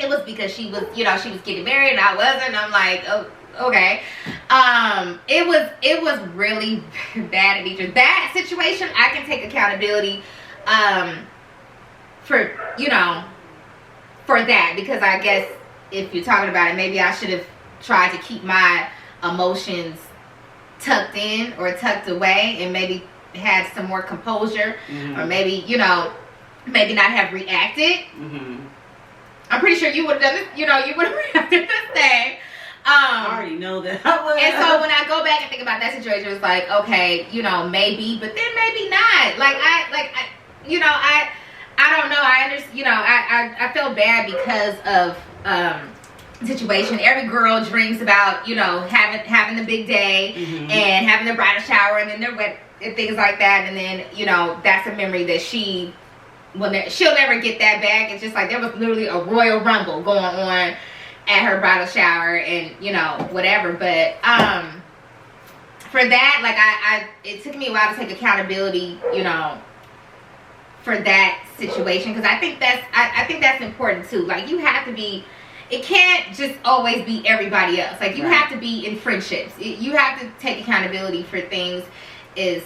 It was because she was, you know, she was getting married and I wasn't. I'm like, oh, okay. It was really bad at each other. That situation, I can take accountability, for, you know, for that, because I guess if you're talking about it, maybe I should have tried to keep my emotions tucked in or tucked away, and maybe had some more composure, or maybe, you know, maybe not have reacted. I'm pretty sure you would have done this, you know, you would have reacted the same. I already know that I would. And so when I go back and think about that situation, it's like, okay, you know, maybe, but then maybe not. You know, I don't know. I understand, you know, I feel bad because of situation. Every girl dreams about, you know, having the big day and having the bridal shower and then their wedding and things like that. And then, you know, that's a memory that she'll never get that back. It's just like there was literally a Royal Rumble going on at her bridal shower and, you know, whatever. But for that, like, it took me a while to take accountability, you know, for that situation, because I think that's important too. Like, you have to be, it can't just always be everybody else. Like, you have to be in friendships. You have to take accountability for things as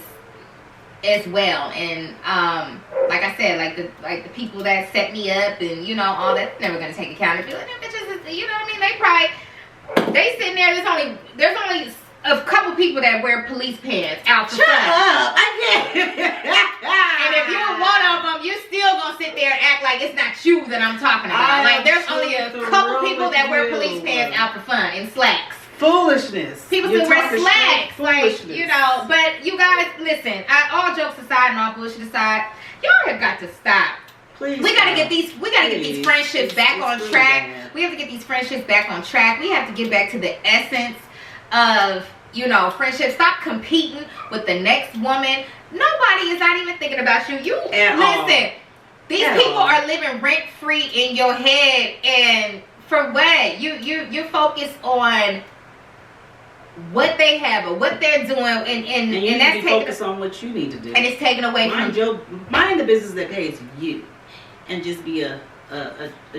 well. And like I said, like the people that set me up and, you know, all that's never gonna take accountability. Them bitches, you know what I mean? They sitting there. There's only a couple people that wear police pants out for fun. Shut up! I can't. And if you're one of them, you're still gonna sit there and act like it's not you that I'm talking about. Like, there's only a couple people that wear police pants out for fun in slacks. Foolishness. People still wear slacks, like, you know. But you guys, listen. All jokes aside and all bullshit aside, y'all have got to stop. Please. We gotta get these friendships back on track. We have to get these friendships back on track. We have to get back to the essence of, you know, friendship. Stop competing with the next woman. Nobody is not even thinking about you. Listen. These people are living rent free in your head, and for what? You're focused on what they have or what they're doing, and you that's need to focus on what you need to do. And it's taken away from mind the business that pays you, and just be a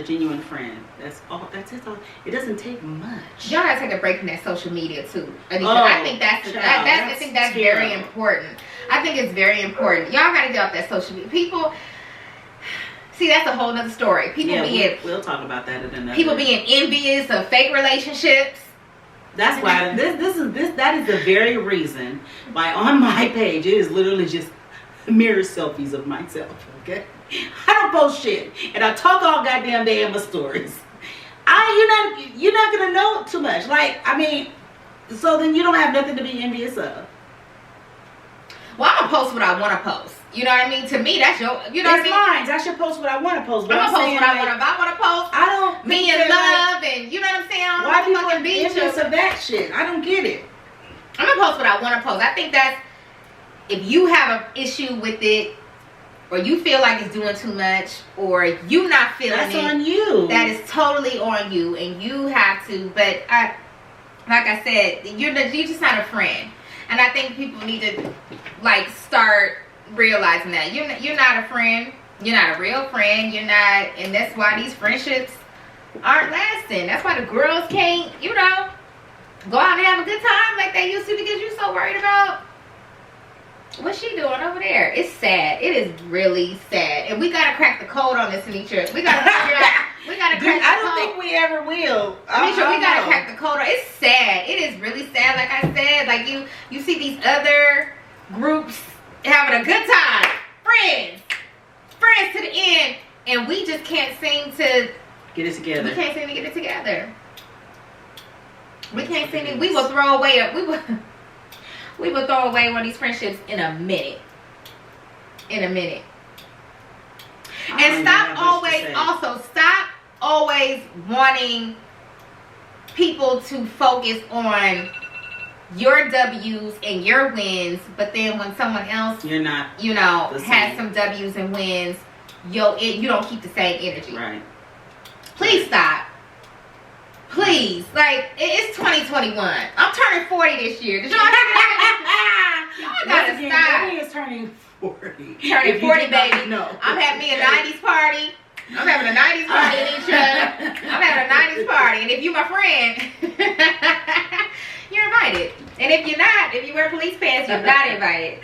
genuine friend. That's all. That's it. All. It doesn't take much. Y'all gotta take a break from that social media too. I think that's very important. I think it's very important. Y'all gotta get off that social media. People, see, that's a whole nother story. We'll talk about that in another. People being envious of fake relationships. That's why that is the very reason why on my page it is literally just mirror selfies of myself. Okay, I don't post shit, and I talk all goddamn day in my stories. You're not gonna know too much. Like, I mean, so then you don't have nothing to be envious of. Well, I'm gonna post what I want to post. You know what I mean? To me, that's your. You know what I mean? Mine. I should post what I want to post. But I'm gonna post what I want to. If I want to post, I don't. Me in love, and you know what I'm saying? Why people are envious of that shit? I don't get it. I'm gonna post what I want to post. I think that's, if you have an issue with it, or you feel like it's doing too much, or you not feeling it, that's on you. That is totally on you, and you have to. But like I said, you're just not a friend, and I think people need to like start realizing that you're not a friend. You're not a real friend. You're not, and that's why these friendships aren't lasting. That's why the girls can't, you know, go out and have a good time like they used to, because you're so worried about what's she doing over there. It's sad. It is really sad, and we gotta crack the code on this, Anitra. We gotta figure out. We gotta crack the code. I don't think we ever will. Anitra, we gotta crack the code on. It's sad. It is really sad. Like I said, like you see these other groups having a good time, friends to the end, and we just can't seem to get it together. We can't seem to get it together. We can't seem to. We will throw away. We will throw away one of these friendships in a minute. In a minute. And stop always wanting people to focus on your W's and your wins, but then when someone else, you're not, you know, has some W's and wins, you don't keep the same energy. Right. Please stop. Please, like, it's 2021. I'm turning 40 this year. Did y'all hear that? Y'all gotta stop. Daddy is turning 40. Turning 40, baby. No. I'm having me a 90s party. I'm having a 90s party, Anitra. I'm having a 90s party. And if you my friend, you're invited. And if you're not, if you wear police pants, you're not invited.